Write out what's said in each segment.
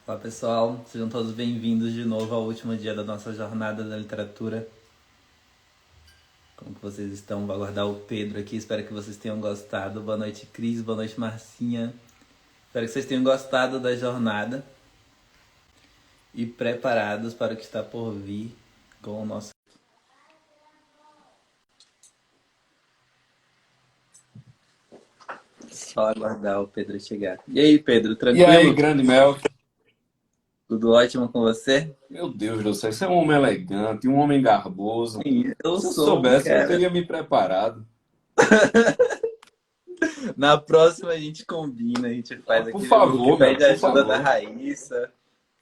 Olá pessoal, sejam todos bem-vindos de novo ao último dia da nossa jornada da literatura. Como que vocês estão? Vou aguardar o Pedro aqui, espero que vocês tenham gostado. Boa noite, Cris, boa noite, Marcinha. Espero que vocês tenham gostado da jornada e preparados para o que está por vir com o nosso... Só aguardar o Pedro chegar. E aí, Pedro, E aí, tranquilo? grande Mel? Tudo ótimo com você? Meu Deus do céu, você é um homem elegante, um homem garboso. Sim, eu Se eu sou um soubesse, eu cara. teria me preparado. Na próxima a gente combina, a gente Ah, faz por aquele jogo que favor, Mel, pede por ajuda da favor. Raíssa.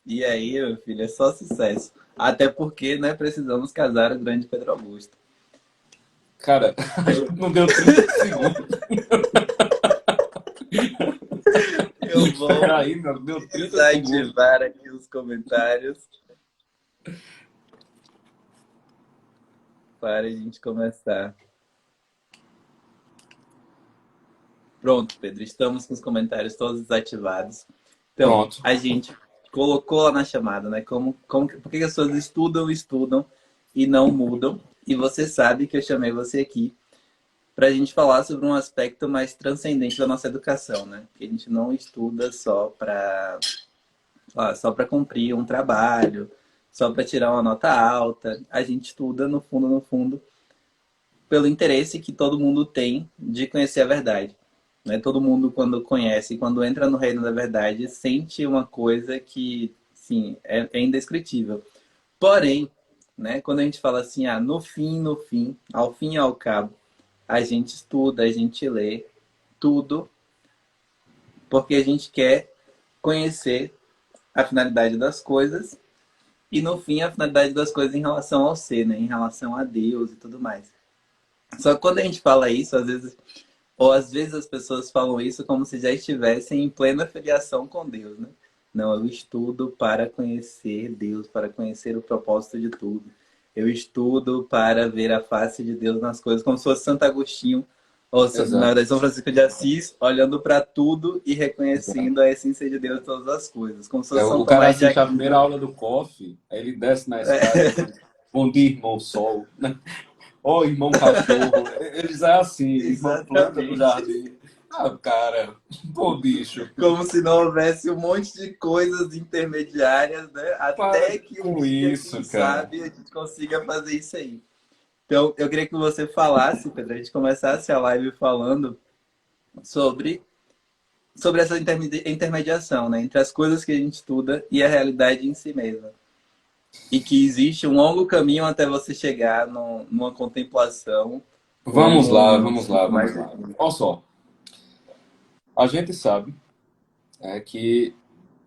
E aí, meu filho, é só sucesso. Até porque, né, precisamos casar o grande Pedro Augusto. Cara, a gente não deu 30 segundos. Eu vou Peraí, meu, deu 30 segundos. desativar aqui os comentários para a gente começar. Pronto, Pedro, estamos com os comentários todos desativados. Então, Pronto. a gente colocou lá na chamada, né? Por que as pessoas estudam e não mudam? E você sabe que eu chamei você aqui para a gente falar sobre um aspecto mais transcendente da nossa educação, né? Que a gente não estuda só para cumprir um trabalho, só para tirar uma nota alta. A gente estuda, no fundo, pelo interesse que todo mundo tem de conhecer a verdade. Né? Todo mundo, quando conhece, quando entra no reino da verdade, sente uma coisa que, sim, é indescritível. Porém, né, quando a gente fala assim, no fim, ao fim e ao cabo, a gente estuda, a gente lê tudo, porque a gente quer conhecer a finalidade das coisas e, no fim, a finalidade das coisas em relação ao ser, né, em relação a Deus e tudo mais. Só que quando a gente fala isso, às vezes as pessoas falam isso como se já estivessem em plena filiação com Deus, né? Não, eu estudo para conhecer Deus, para conhecer o propósito de tudo. Eu estudo para ver a face de Deus nas coisas, como se fosse Santo Agostinho, ou na Exato. verdade São Francisco de Assis, olhando para tudo e Exato. reconhecendo a essência de Deus em todas as coisas. Como se É, fosse São o cara Tomás de assiste a primeira Aquino. aula do COF, aí ele desce na escada e diz: Bom dia, irmão Sol. Ó, irmão cachorro. Eles é assim, irmão planta do Exatamente. jardim. Ah, cara, pô, bicho, Como se não houvesse um monte de coisas intermediárias, né? para Até que um com dia, quem isso, cara. sabe, a gente consiga fazer isso aí. Então, eu queria que você falasse, Pedro, a gente começasse a live falando sobre, sobre essa intermediação, né? Entre as coisas que a gente estuda e a realidade em si mesma. E que existe um longo caminho até você chegar numa contemplação Vamos lá, como vamos lá, mais vamos lá. Olha só, a gente sabe que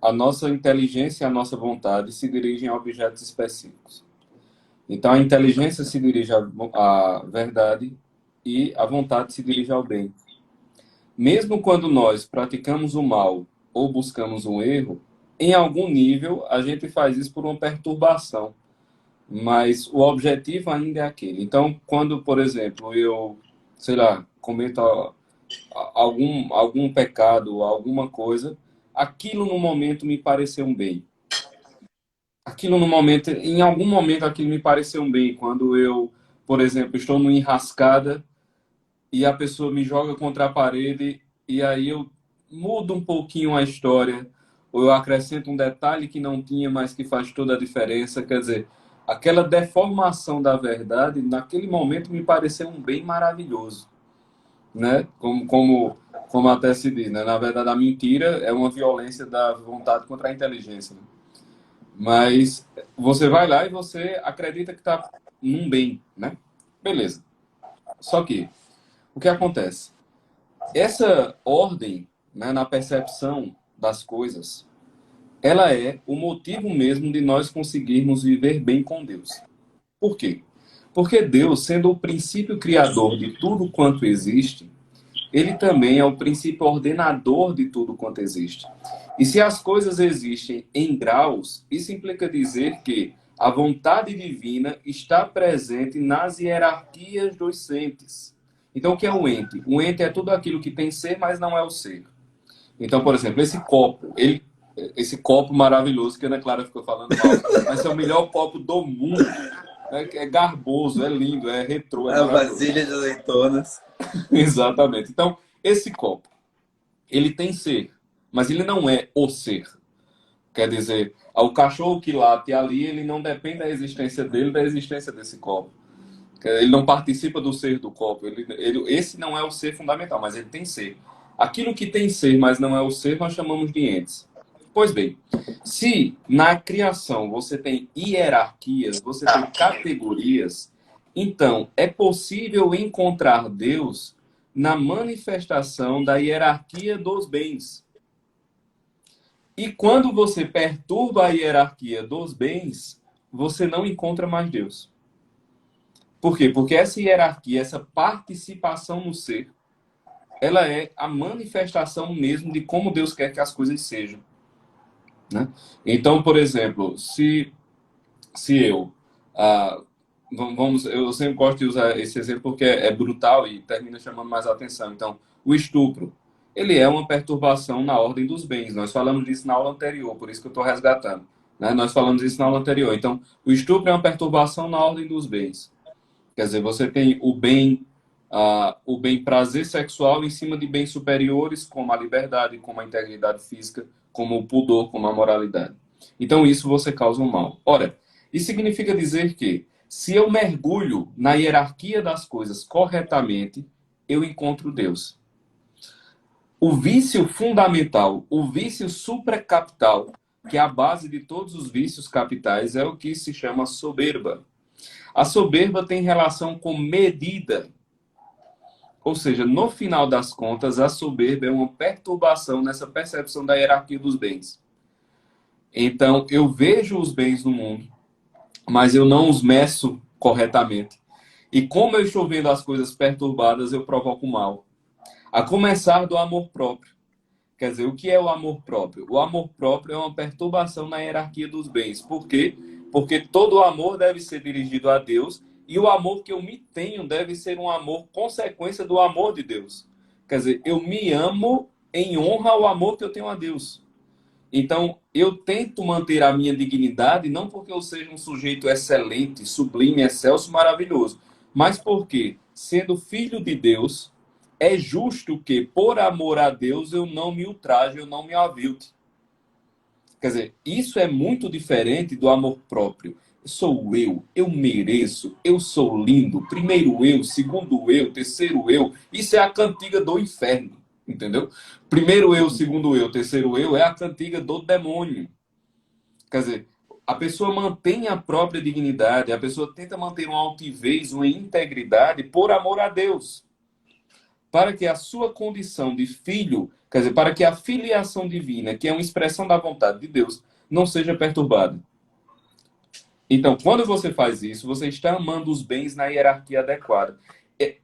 a nossa inteligência e a nossa vontade se dirigem a objetos específicos. Então, a inteligência se dirige à verdade e a vontade se dirige ao bem. Mesmo quando nós praticamos o mal ou buscamos um erro, em algum nível a gente faz isso por uma perturbação, mas o objetivo ainda é aquele. Então, quando, por exemplo, eu, sei lá, cometo algum pecado, alguma coisa, aquilo no momento me pareceu um bem. Aquilo no momento, em algum momento aquilo me pareceu um bem. Quando eu, por exemplo, estou numa enrascada e a pessoa me joga contra a parede e aí eu mudo um pouquinho a história, ou eu acrescento um detalhe que não tinha, mas que faz toda a diferença. Quer dizer, aquela deformação da verdade, naquele momento me pareceu um bem maravilhoso, né? Como até se diz, né? Na verdade, a mentira é uma violência da vontade contra a inteligência, né? Mas você vai lá e você acredita que está num bem, né? Beleza. Só que, o que acontece? Essa ordem, né, na percepção das coisas, ela é o motivo mesmo de nós conseguirmos viver bem com Deus. Por quê? Porque Deus, sendo o princípio criador de tudo quanto existe, ele também é o princípio ordenador de tudo quanto existe. E se as coisas existem em graus, isso implica dizer que a vontade divina está presente nas hierarquias dos entes. Então, o que é um ente? Um ente é tudo aquilo que tem ser, mas não é o ser. Então, por exemplo, esse copo, ele esse copo maravilhoso que a Ana Clara ficou falando mal. Mas é o melhor copo do mundo. É garboso, é lindo, é retrô, é A maravilhoso. vasilha de azeitonas. Exatamente. Então, esse copo, ele tem ser, mas ele não é o ser. Quer dizer, o cachorro que late ali, ele não depende da existência dele, da existência desse copo. Ele não participa do ser do copo. Esse não é o ser fundamental, mas ele tem ser. Aquilo que tem ser, mas não é o ser, nós chamamos de entes. Pois bem, se na criação você tem hierarquias, você tem categorias, então é possível encontrar Deus na manifestação da hierarquia dos bens. E quando você perturba a hierarquia dos bens, você não encontra mais Deus. Por quê? Porque essa hierarquia, essa participação no ser, ela é a manifestação mesmo de como Deus quer que as coisas sejam. Né? Então, por exemplo, se eu... eu sempre gosto de usar esse exemplo porque é brutal e termina chamando mais a atenção. Então, o estupro, ele é uma perturbação na ordem dos bens. Nós falamos disso na aula anterior, por isso que eu estou resgatando. Né? Nós falamos isso na aula anterior. Então, o estupro é uma perturbação na ordem dos bens. Quer dizer, você tem o bem prazer sexual em cima de bens superiores, como a liberdade, como a integridade física, como o pudor, como a moralidade. Então, isso você causa um mal. Ora, isso significa dizer que, se eu mergulho na hierarquia das coisas corretamente, eu encontro Deus. O vício fundamental, o vício supracapital, que é a base de todos os vícios capitais, é o que se chama soberba. A soberba tem relação com medida. Ou seja, no final das contas, a soberba é uma perturbação nessa percepção da hierarquia dos bens. Então, eu vejo os bens no mundo, mas eu não os meço corretamente. E como eu estou vendo as coisas perturbadas, eu provoco mal. A começar do amor próprio. Quer dizer, o que é o amor próprio? O amor próprio é uma perturbação na hierarquia dos bens. Por quê? Porque todo amor deve ser dirigido a Deus e o amor que eu me tenho deve ser um amor consequência do amor de Deus. Quer dizer, eu me amo em honra ao amor que eu tenho a Deus. Então, eu tento manter a minha dignidade não porque eu seja um sujeito excelente, sublime, excelso, maravilhoso, mas porque, sendo filho de Deus, é justo que, por amor a Deus, eu não me ultraje, eu não me avilte. Quer dizer, isso é muito diferente do amor próprio. Sou eu mereço, eu sou lindo, primeiro eu, segundo eu, terceiro eu. Isso é a cantiga do inferno, entendeu? Primeiro eu, segundo eu, terceiro eu é a cantiga do demônio. Quer dizer, a pessoa mantém a própria dignidade, a pessoa tenta manter uma altivez, uma integridade por amor a Deus. Para que a sua condição de filho, quer dizer, para que a filiação divina, que é uma expressão da vontade de Deus, não seja perturbada. Então, quando você faz isso, você está amando os bens na hierarquia adequada.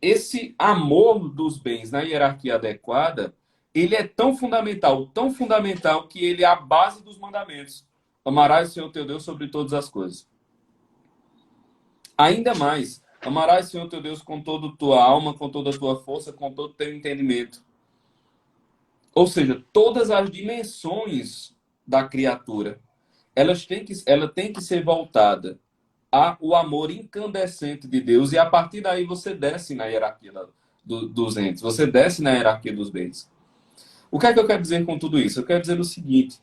Esse amor dos bens na hierarquia adequada, ele é tão fundamental, que ele é a base dos mandamentos. Amarás o Senhor teu Deus sobre todas as coisas. Ainda mais, amarás o Senhor teu Deus com toda a tua alma, com toda a tua força, com todo o teu entendimento. Ou seja, todas as dimensões da criatura, ela tem que ser voltada ao amor incandescente de Deus, e a partir daí você desce na hierarquia dos entes, você desce na hierarquia dos bens. O que é que eu quero dizer com tudo isso? Eu quero dizer o seguinte,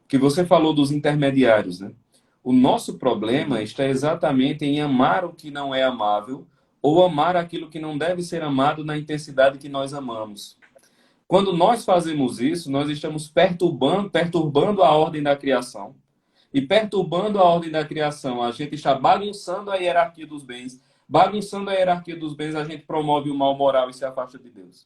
que você falou dos intermediários, né? O nosso problema está exatamente em amar o que não é amável ou amar aquilo que não deve ser amado na intensidade que nós amamos. Quando nós fazemos isso, nós estamos perturbando a ordem da criação. E perturbando a ordem da criação, a gente está bagunçando a hierarquia dos bens. Bagunçando a hierarquia dos bens, a gente promove o mal moral e se afasta de Deus.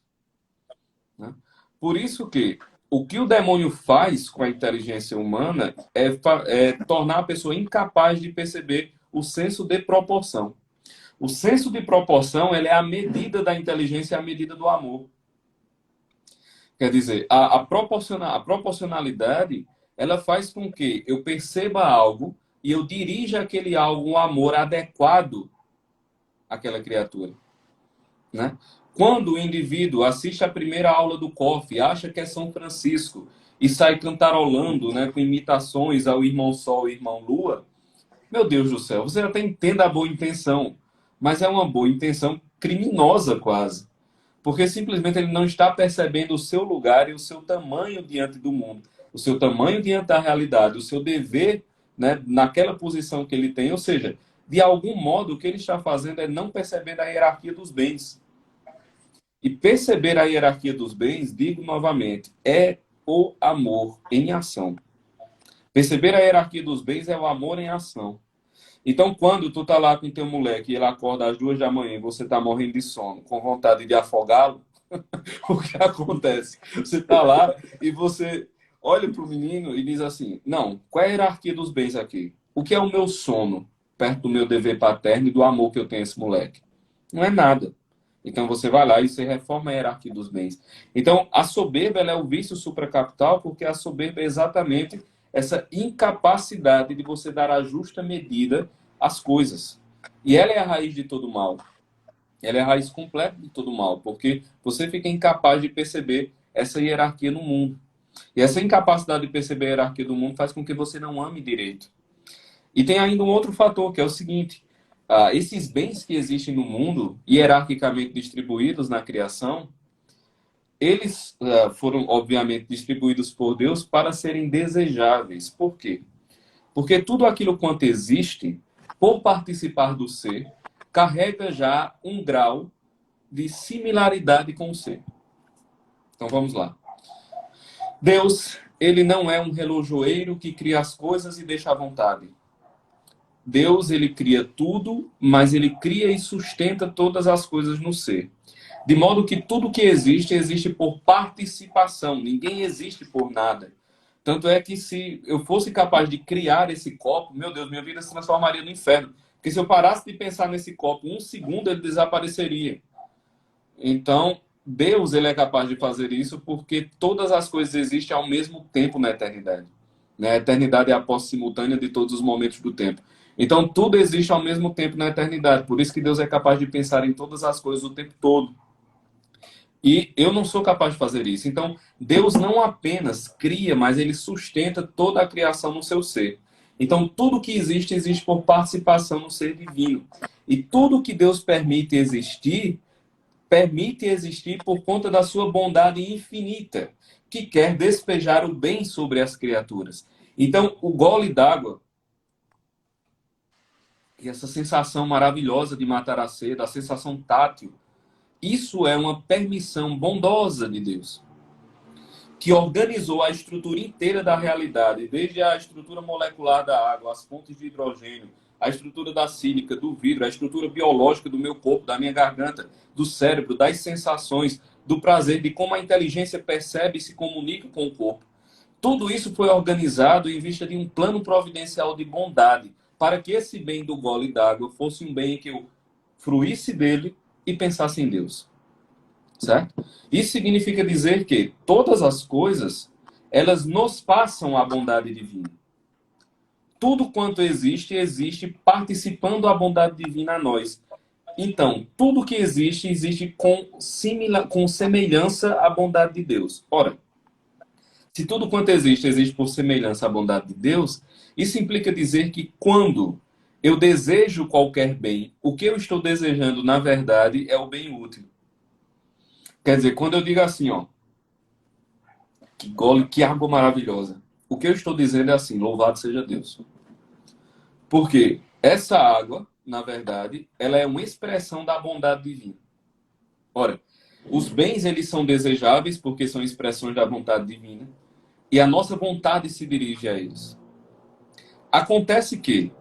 Né? Por isso que o que o demônio faz com a inteligência humana é tornar a pessoa incapaz de perceber o senso de proporção. O senso de proporção, ele é a medida da inteligência, é a medida do amor. Quer dizer, a proporcionalidade, ela faz com que eu perceba algo e eu dirija aquele algo um amor adequado àquela criatura. Né? Quando o indivíduo assiste a primeira aula do COF, acha que é São Francisco e sai cantarolando, né, com imitações ao irmão Sol e irmão Lua, meu Deus do céu, você até entende a boa intenção, mas é uma boa intenção criminosa quase. Porque simplesmente ele não está percebendo o seu lugar e o seu tamanho diante do mundo, o seu tamanho diante da realidade, o seu dever, né, naquela posição que ele tem. Ou seja, de algum modo, o que ele está fazendo é não perceber a hierarquia dos bens. E perceber a hierarquia dos bens, digo novamente, é o amor em ação. Perceber a hierarquia dos bens é o amor em ação. Então, quando tu tá lá com teu moleque e ele acorda às 2 da manhã e você tá morrendo de sono, com vontade de afogá-lo, o que acontece? Você tá lá e você olha pro menino e diz assim, não, qual é a hierarquia dos bens aqui? O que é o meu sono perto do meu dever paterno e do amor que eu tenho a esse moleque? Não é nada. Então você vai lá e você reforma a hierarquia dos bens. Então a soberba ela é o vício supracapital porque a soberba é exatamente essa incapacidade de você dar a justa medida às coisas. E ela é a raiz de todo mal. Ela é a raiz completa de todo mal, porque você fica incapaz de perceber essa hierarquia no mundo. E essa incapacidade de perceber a hierarquia do mundo faz com que você não ame direito. E tem ainda um outro fator, que é o seguinte: esses bens que existem no mundo, hierarquicamente distribuídos na criação, eles foram, obviamente, distribuídos por Deus para serem desejáveis. Por quê? Porque tudo aquilo quanto existe, por participar do ser, carrega já um grau de similaridade com o ser. Então vamos lá. Deus, ele não é um relojoeiro que cria as coisas e deixa à vontade. Deus, ele cria tudo, mas ele cria e sustenta todas as coisas no ser. De modo que tudo que existe, existe por participação. Ninguém existe por nada. Tanto é que se eu fosse capaz de criar esse copo, meu Deus, minha vida se transformaria no inferno. Porque se eu parasse de pensar nesse copo um segundo, ele desapareceria. Então, Deus ele é capaz de fazer isso porque todas as coisas existem ao mesmo tempo na eternidade. A eternidade é a posse simultânea de todos os momentos do tempo. Então, tudo existe ao mesmo tempo na eternidade. Por isso que Deus é capaz de pensar em todas as coisas o tempo todo. E eu não sou capaz de fazer isso. Então, Deus não apenas cria, mas ele sustenta toda a criação no seu ser. Então, tudo que existe, existe por participação no ser divino. E tudo que Deus permite existir por conta da sua bondade infinita, que quer despejar o bem sobre as criaturas. Então, o gole d'água, e essa sensação maravilhosa de matar a sede, a sensação tátil, isso é uma permissão bondosa de Deus, que organizou a estrutura inteira da realidade, desde a estrutura molecular da água, as fontes de hidrogênio, a estrutura da sílica, do vidro, a estrutura biológica do meu corpo, da minha garganta, do cérebro, das sensações, do prazer, de como a inteligência percebe e se comunica com o corpo. Tudo isso foi organizado em vista de um plano providencial de bondade, para que esse bem do gole d'água fosse um bem em que eu fruísse dele e pensasse em Deus. Certo? Isso significa dizer que todas as coisas, elas nos passam a bondade divina. Tudo quanto existe, existe participando da bondade divina a nós. Então, tudo que existe, existe com semelhança à bondade de Deus. Ora, se tudo quanto existe, existe por semelhança à bondade de Deus, isso implica dizer que quando eu desejo qualquer bem, o que eu estou desejando, na verdade, é o bem útil. Quer dizer, quando eu digo assim, ó, que gole, que água maravilhosa, o que eu estou dizendo é assim, louvado seja Deus. Porque essa água, na verdade, ela é uma expressão da bondade divina. Ora, os bens, eles são desejáveis porque são expressões da vontade divina e a nossa vontade se dirige a eles. Acontece que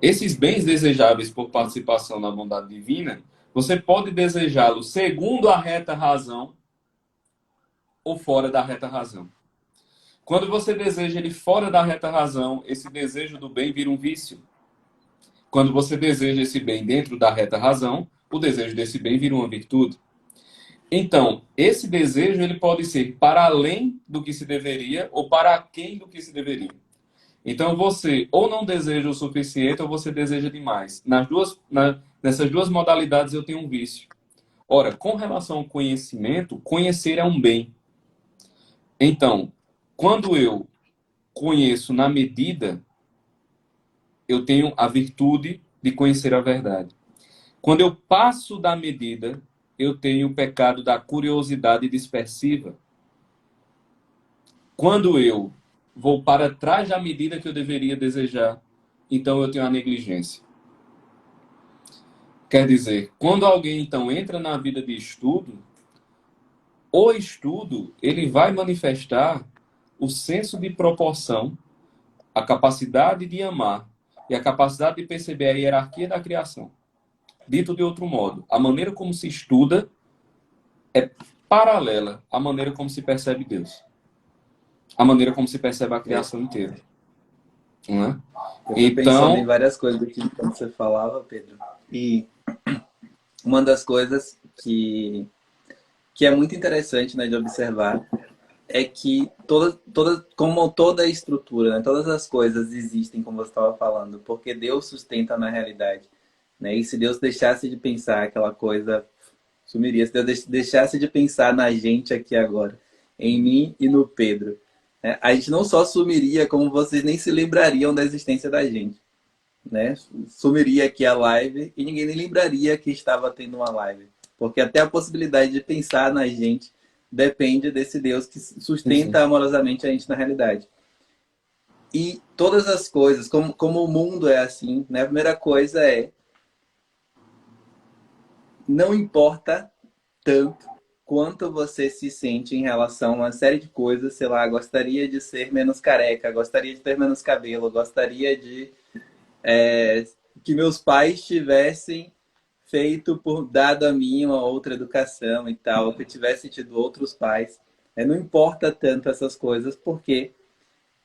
esses bens desejáveis por participação na bondade divina, você pode desejá-los segundo a reta razão ou fora da reta razão. Quando você deseja ele fora da reta razão, esse desejo do bem vira um vício. Quando você deseja esse bem dentro da reta razão, o desejo desse bem vira uma virtude. Então, esse desejo ele pode ser para além do que se deveria ou para aquém do que se deveria. Então, você ou não deseja o suficiente ou você deseja demais. Nessas duas modalidades eu tenho um vício. Ora, com relação ao conhecimento, conhecer é um bem. Então, Quando eu conheço na medida, eu tenho a virtude de conhecer a verdade. Quando eu passo da medida, eu tenho o pecado da curiosidade dispersiva. Quando eu vou para trás da medida que eu deveria desejar, então eu tenho a negligência. Quer dizer, quando alguém então entra na vida de estudo, o estudo ele vai manifestar o senso de proporção, a capacidade de amar e a capacidade de perceber a hierarquia da criação. Dito de outro modo, a maneira como se estuda é paralela à maneira como se percebe Deus. A maneira como se percebe a É, criação inteira. Não é? eu fui pensando em Então, várias coisas aqui quando você falava, Pedro. E uma das coisas que é muito interessante, né, de observar é que como toda a estrutura, né, todas as coisas existem, como você estava falando, porque Deus sustenta na realidade. Né? E se Deus deixasse de pensar, aquela coisa sumiria. Se Deus deixasse de pensar na gente aqui agora, em mim e no Pedro, né? A gente não só sumiria, como vocês nem se lembrariam da existência da gente. Né? Sumiria aqui a live e ninguém nem lembraria que estava tendo uma live. Porque até a possibilidade de pensar na gente depende desse Deus que sim, sim. sustenta amorosamente a gente na realidade. E todas as coisas, como o mundo é assim, né? A primeira coisa é, não importa tanto quanto você se sente em relação a uma série de coisas, sei lá, gostaria de ser menos careca, gostaria de ter menos cabelo, gostaria de que meus pais tivessem feito por dado a mim uma outra educação e tal, que eu tivesse tido outros pais. Não importa tanto essas coisas, porque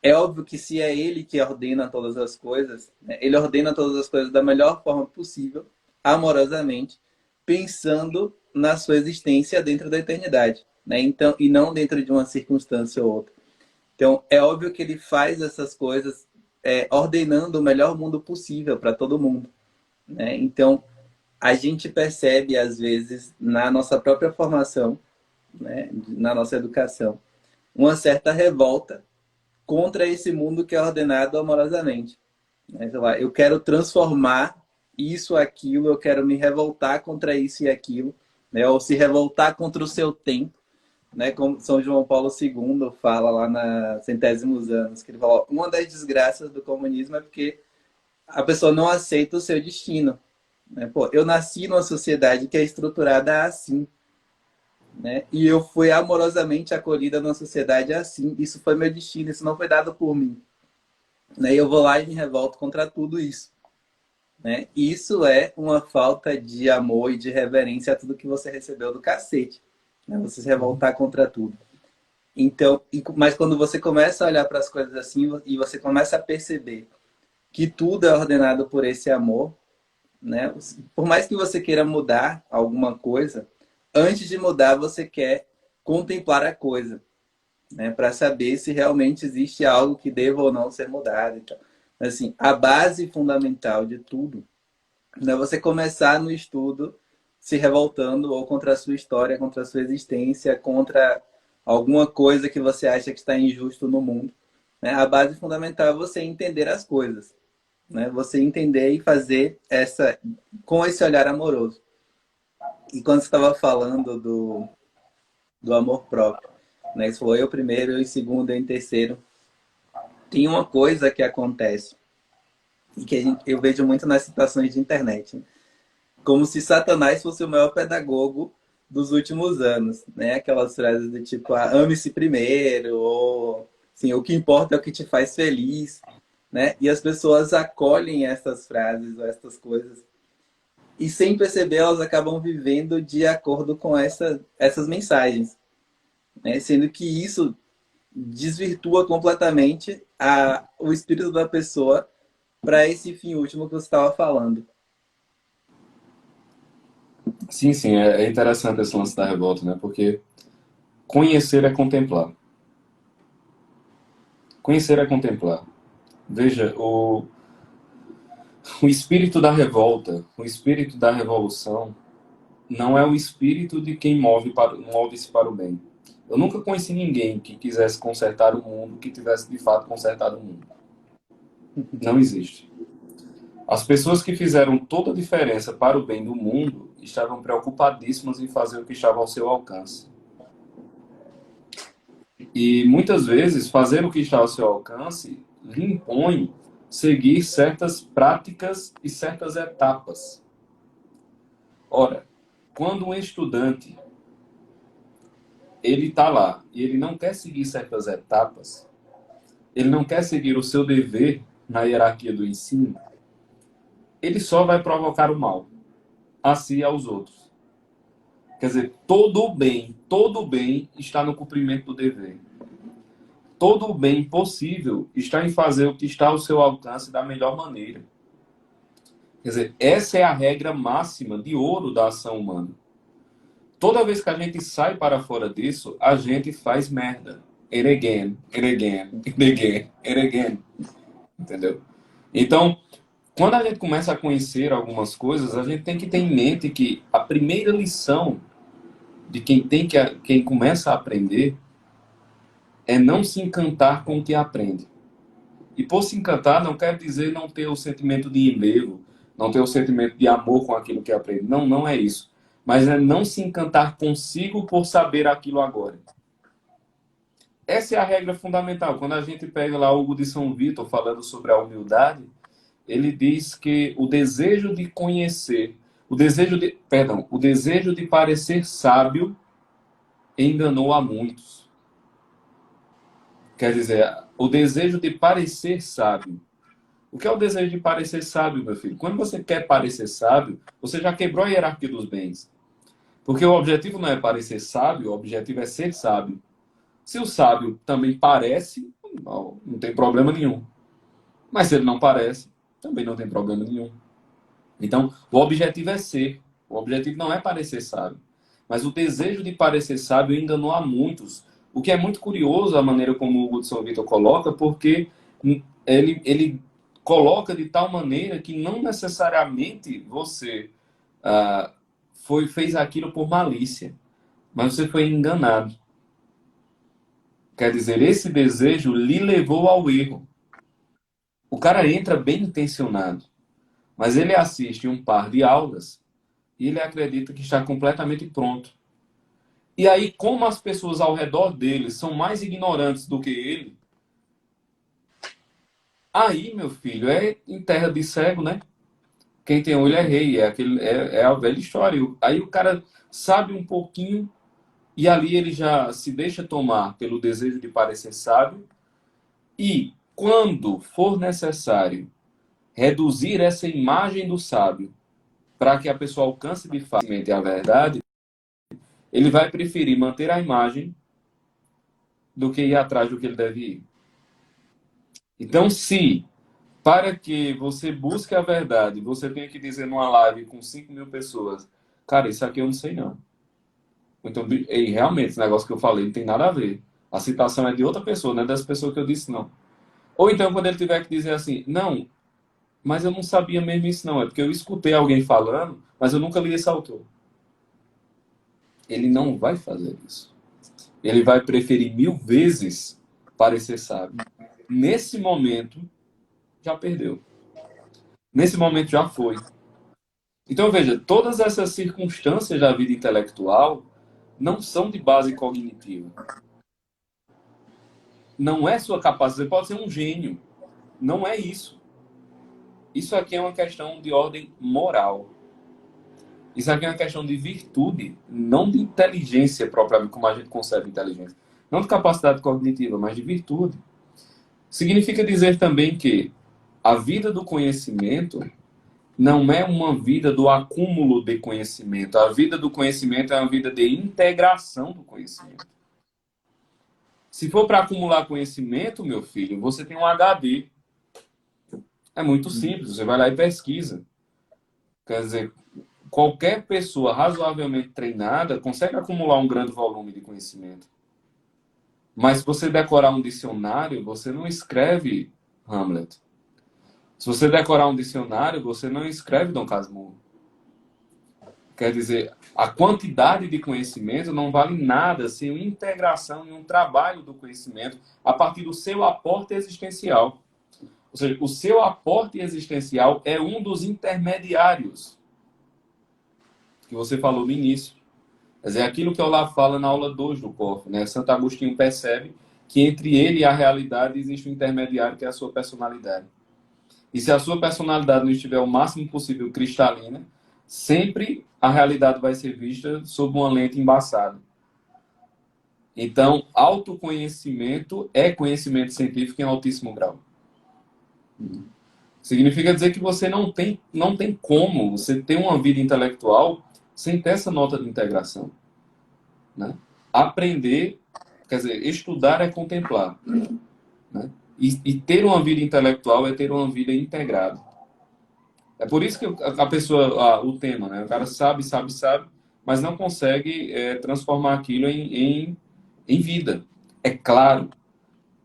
é óbvio que se é ele que ordena todas as coisas, né, ele ordena todas as coisas da melhor forma possível, amorosamente, pensando na sua existência dentro da eternidade, né? Então, e não dentro de uma circunstância ou outra. Então, é óbvio que ele faz essas coisas ordenando o melhor mundo possível para todo mundo, né? Então, a gente percebe, às vezes, na nossa própria formação, né, na nossa educação, uma certa revolta contra esse mundo que é ordenado amorosamente. Né? Sei lá, eu quero transformar isso, aquilo, eu quero me revoltar contra isso e aquilo, né? Ou se revoltar contra o seu tempo, né? Como São João Paulo II fala lá na Centésimos Anos, que ele fala, uma das desgraças do comunismo é porque a pessoa não aceita o seu destino. Né? Pô, eu nasci numa sociedade que é estruturada assim, né? E eu fui amorosamente acolhida numa sociedade assim. Isso foi meu destino, isso não foi dado por mim. Né? E eu vou lá e me revolto contra tudo isso. Né? Isso é uma falta de amor e de reverência a tudo que você recebeu do cacete. Né? Você se revoltar contra tudo. Então, mas quando você começa a olhar para as coisas assim e você começa a perceber que tudo é ordenado por esse amor, né? Por mais que você queira mudar alguma coisa, antes de mudar você quer contemplar a coisa, né? Para saber se realmente existe algo que deva ou não ser mudado. Então, assim, a base fundamental de tudo não é você começar no estudo se revoltando ou contra a sua história, contra a sua existência, contra alguma coisa que você acha que está injusto no mundo. Né? A base fundamental é você entender as coisas, né? Você entender e fazer essa com esse olhar amoroso. E quando você estava falando do amor próprio, né? Você falou eu primeiro, eu em segundo, eu em terceiro. Tem uma coisa que acontece e que eu vejo muito nas citações de internet, né? Como se Satanás fosse o maior pedagogo dos últimos anos, né? Aquelas frases do tipo, ah, ame-se primeiro, ou assim, o que importa é o que te faz feliz, né? E as pessoas acolhem essas frases ou essas coisas e sem perceber elas acabam vivendo de acordo com essas mensagens, né? Sendo que isso desvirtua completamente o espírito da pessoa para esse fim último que você estava falando. Sim, sim, é interessante esse lance da revolta, né? Porque conhecer é contemplar. Conhecer é contemplar. Veja, o espírito da revolta, o espírito da revolução, não é o espírito de quem move-se para o bem. Eu nunca conheci ninguém que quisesse consertar o mundo, que tivesse de fato consertado o mundo. Não existe. As pessoas que fizeram toda a diferença para o bem do mundo estavam preocupadíssimas em fazer o que estava ao seu alcance. E muitas vezes, fazer o que está ao seu alcance lhe impõe seguir certas práticas e certas etapas. Ora, quando um estudante ele está lá e ele não quer seguir certas etapas, ele não quer seguir o seu dever na hierarquia do ensino, ele só vai provocar o mal a si e aos outros. Quer dizer, todo o bem está no cumprimento do dever. Todo o bem possível está em fazer o que está ao seu alcance da melhor maneira. Quer dizer, essa é a regra máxima de ouro da ação humana. Toda vez que a gente sai para fora disso, a gente faz merda. It again, it again, it again, it again. Entendeu? Então, quando a gente começa a conhecer algumas coisas, a gente tem que ter em mente que a primeira lição de quem começa a aprender é não se encantar com o que aprende. E por se encantar não quer dizer não ter o sentimento de enlevo, não ter o sentimento de amor com aquilo que aprende. Não, não é isso. Mas é não se encantar consigo por saber aquilo agora. Essa é a regra fundamental. Quando a gente pega lá Hugo de São Vítor falando sobre a humildade, ele diz que o desejo de conhecer, o desejo de parecer sábio enganou a muitos. Quer dizer, o desejo de parecer sábio. O que é o desejo de parecer sábio, meu filho? Quando você quer parecer sábio, você já quebrou a hierarquia dos bens. Porque o objetivo não é parecer sábio, o objetivo é ser sábio. Se o sábio também parece, não tem problema nenhum. Mas se ele não parece, também não tem problema nenhum. Então, o objetivo é ser. O objetivo não é parecer sábio. Mas o desejo de parecer sábio enganou a muitos. O que é muito curioso a maneira como o Hudson Vitor coloca, porque ele coloca de tal maneira que não necessariamente você fez aquilo por malícia, mas você foi enganado. Quer dizer, esse desejo lhe levou ao erro. O cara entra bem intencionado, mas ele assiste um par de aulas e ele acredita que está completamente pronto. E aí, como as pessoas ao redor dele são mais ignorantes do que ele, aí, meu filho, é em terra de cego, né? Quem tem olho é rei, é a velha história. Aí o cara sabe um pouquinho e ali ele já se deixa tomar pelo desejo de parecer sábio e, quando for necessário reduzir essa imagem do sábio para que a pessoa alcance de fato a verdade, ele vai preferir manter a imagem do que ir atrás do que ele deve ir. Então, se para que você busque a verdade, você tem que dizer numa live com 5.000 pessoas, cara, isso aqui eu não sei não. Então, e realmente, esse negócio que eu falei não tem nada a ver. A citação é de outra pessoa, não é das pessoas que eu disse não. Ou então, quando ele tiver que dizer assim, não, mas eu não sabia mesmo isso não, é porque eu escutei alguém falando, mas eu nunca li esse autor. Ele não vai fazer isso. Ele vai preferir 1000 vezes parecer sábio. Nesse momento, já perdeu. Nesse momento, já foi. Então, veja, todas essas circunstâncias da vida intelectual não são de base cognitiva. Não é sua capacidade. Você pode ser um gênio. Não é isso. Isso aqui é uma questão de ordem moral. Isso aqui é uma questão de virtude, não de inteligência propriamente, como a gente concebe inteligência. Não de capacidade cognitiva, mas de virtude. Significa dizer também que a vida do conhecimento não é uma vida do acúmulo de conhecimento. A vida do conhecimento é uma vida de integração do conhecimento. Se for para acumular conhecimento, meu filho, você tem um HD. É muito simples, você vai lá e pesquisa. Quer dizer, qualquer pessoa razoavelmente treinada consegue acumular um grande volume de conhecimento. Mas se você decorar um dicionário, você não escreve Hamlet. Se você decorar um dicionário, você não escreve Dom Casmurro. Quer dizer, a quantidade de conhecimento não vale nada sem uma integração e um trabalho do conhecimento a partir do seu aporte existencial. Ou seja, o seu aporte existencial é um dos intermediários que você falou no início. Quer dizer, aquilo que o Olavo fala na aula 2 do COF, né? Santo Agostinho percebe que entre ele e a realidade existe um intermediário que é a sua personalidade. E se a sua personalidade não estiver o máximo possível cristalina, sempre a realidade vai ser vista sob uma lente embaçada. Então, autoconhecimento é conhecimento científico em altíssimo grau. Significa dizer que você não tem como você ter uma vida intelectual sem ter essa nota de integração. Né? Aprender, quer dizer, estudar é contemplar. Né? E ter uma vida intelectual é ter uma vida integrada. É por isso que a pessoa, o tema, né? O cara sabe, mas não consegue transformar aquilo em vida. É claro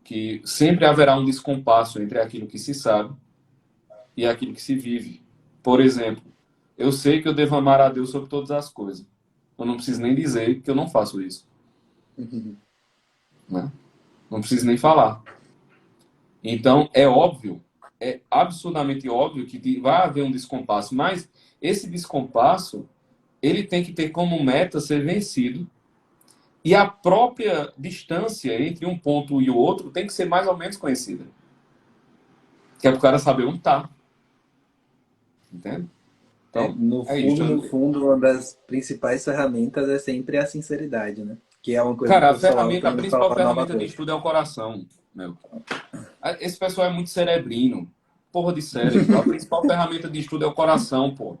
que sempre haverá um descompasso entre aquilo que se sabe e aquilo que se vive. Por exemplo, eu sei que eu devo amar a Deus sobre todas as coisas. Eu não preciso nem dizer que eu não faço isso. Né? Não preciso nem falar. Então, é óbvio, é absurdamente óbvio que vai haver um descompasso, mas esse descompasso, ele tem que ter como meta ser vencido, e a própria distância entre um ponto e o outro tem que ser mais ou menos conhecida. Que é para o cara saber onde está. Entende? Então, No é isso. fundo, no fundo, uma das principais ferramentas é sempre a sinceridade, né? Que é uma coisa que Cara, eu falava a quando eu principal falava nova ferramenta de coisa. estudo é o coração, meu. Esse pessoal é muito cerebrino. Porra de cérebro. A principal ferramenta de estudo é o coração, pô.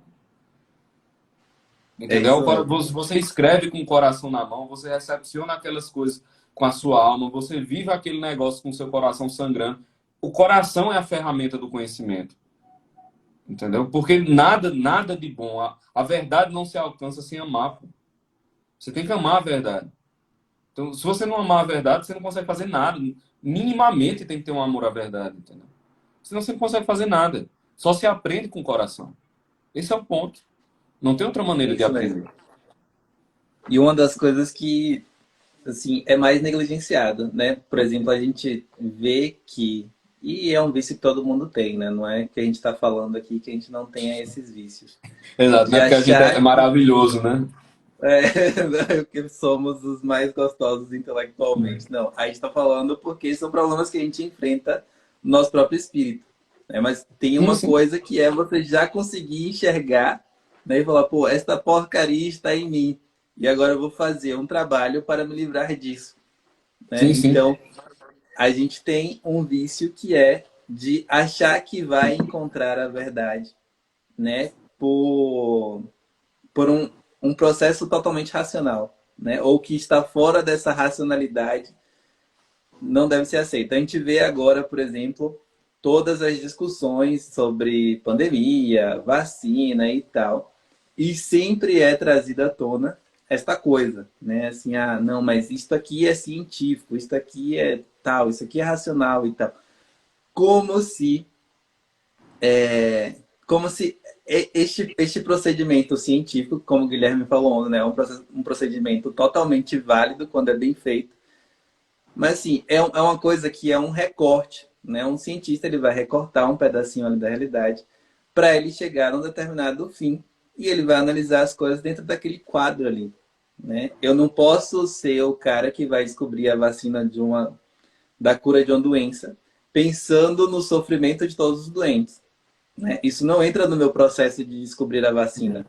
É Entendeu? isso mesmo. Você escreve com o coração na mão, você recepciona aquelas coisas com a sua alma, você vive aquele negócio com o seu coração sangrando. O coração é a ferramenta do conhecimento. Entendeu? Porque nada de bom. A verdade não se alcança sem amar, pô. Você tem que amar a verdade. Então, se você não amar a verdade, você não consegue fazer nada. Minimamente tem que ter um amor à verdade, entendeu? Senão você não consegue fazer nada. Só se aprende com o coração. Esse é o ponto. Não tem outra É maneira de isso mesmo. aprender. E uma das coisas que, assim, é mais negligenciada, né? Por exemplo, a gente vê que, e é um vício que todo mundo tem, né? Não é que a gente está falando aqui que a gente não tenha esses vícios. Exato, não De é porque a gente é achar maravilhoso, né? que somos os mais gostosos intelectualmente. Não, a gente está falando porque são problemas que a gente enfrenta no nosso próprio espírito. Né? Mas tem Sim, uma sim. coisa que é você já conseguir enxergar, né? E falar, pô, esta porcaria está em mim. E agora eu vou fazer um trabalho para me livrar disso. Né? Sim, sim. Então, a gente tem um vício que é de achar que vai encontrar a verdade, né? Por um processo totalmente racional, né? Ou que está fora dessa racionalidade não deve ser aceito. A gente vê agora, por exemplo, todas as discussões sobre pandemia, vacina e tal, e sempre é trazida à tona esta coisa, né? Assim, ah, não, mas isto aqui é científico, isto aqui é tal, isso aqui é racional e tal. Como se como se este procedimento científico, como o Guilherme falou, né, é um procedimento totalmente válido quando é bem feito, mas assim, é uma coisa que é um recorte, né? Um cientista ele vai recortar um pedacinho ali da realidade para ele chegar a um determinado fim e ele vai analisar as coisas dentro daquele quadro ali, né? Eu não posso ser o cara que vai descobrir a vacina da cura de uma doença pensando no sofrimento de todos os doentes. Né? Isso não entra no meu processo de descobrir a vacina.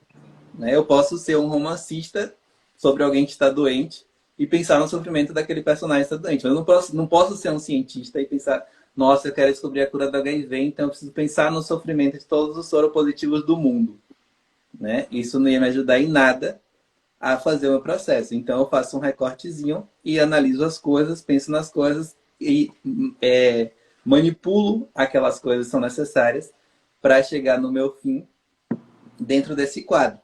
Né? Eu posso ser um romancista sobre alguém que está doente e pensar no sofrimento daquele personagem que está doente. Mas eu não posso ser um cientista e pensar, nossa, eu quero descobrir a cura do HIV, então eu preciso pensar no sofrimento de todos os soropositivos do mundo. Né? Isso não ia me ajudar em nada a fazer o meu processo. Então eu faço um recortezinho e analiso as coisas, penso nas coisas e manipulo aquelas coisas que são necessárias para chegar no meu fim dentro desse quadro.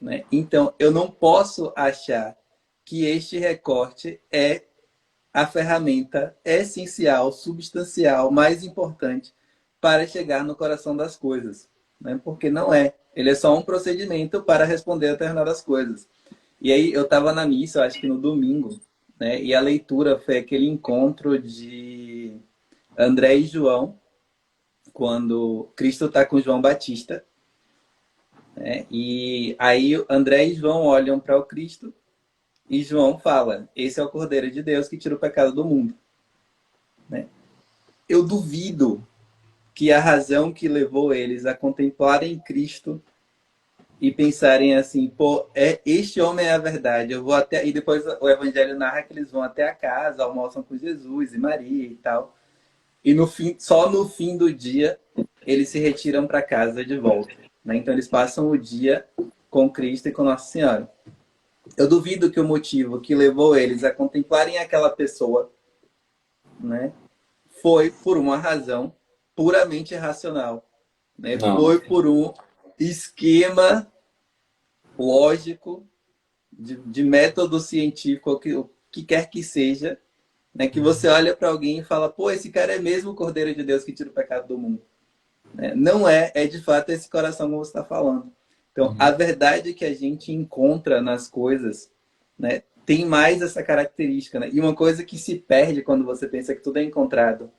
Né? Então, eu não posso achar que este recorte é a ferramenta essencial, substancial, mais importante para chegar no coração das coisas. Né? Porque não é. Ele é só um procedimento para responder a determinadas coisas. E aí eu estava na missa, eu acho que no domingo, né? E a leitura foi aquele encontro de André e João, quando Cristo está com João Batista, né? E aí André e João olham para o Cristo e João fala: Esse é o Cordeiro de Deus que tira o pecado do mundo, né? Eu duvido que a razão que levou eles a contemplarem Cristo e pensarem assim, pô, este homem é a verdade, eu vou até... E depois o evangelho narra que eles vão até a casa, almoçam com Jesus e Maria e tal. E no fim, só no fim do dia, eles se retiram para casa de volta, né? Então eles passam o dia com Cristo e com Nossa Senhora. Eu duvido que o motivo que levou eles a contemplarem aquela pessoa, né, foi por uma razão puramente racional, né? Não. Foi por um esquema lógico de método científico, o que quer que seja, né? Que você olha para alguém e fala, pô, esse cara é mesmo o Cordeiro de Deus que tira o pecado do mundo. Né? Não é de fato esse coração como você está falando. Então, a Uhum. verdade que a gente encontra nas coisas, né, tem mais essa característica. Né? E uma coisa que se perde quando você pensa que tudo é encontrado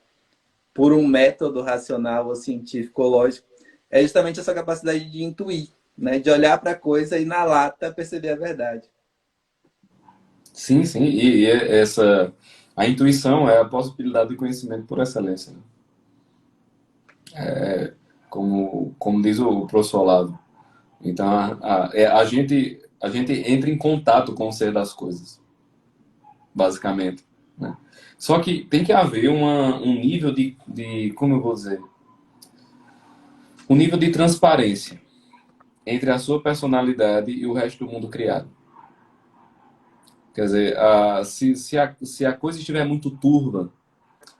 por um método racional ou científico ou lógico, é justamente essa capacidade de intuir, né? De olhar para a coisa e na lata perceber a verdade. Sim, sim. E essa a intuição é a possibilidade de conhecimento por excelência, né? Como diz o professor Olavo. Então a gente entra em contato com o ser das coisas, basicamente, né? Só que tem que haver um nível de como eu vou dizer, um nível de transparência entre a sua personalidade e o resto do mundo criado. Quer dizer, se a coisa estiver muito turva,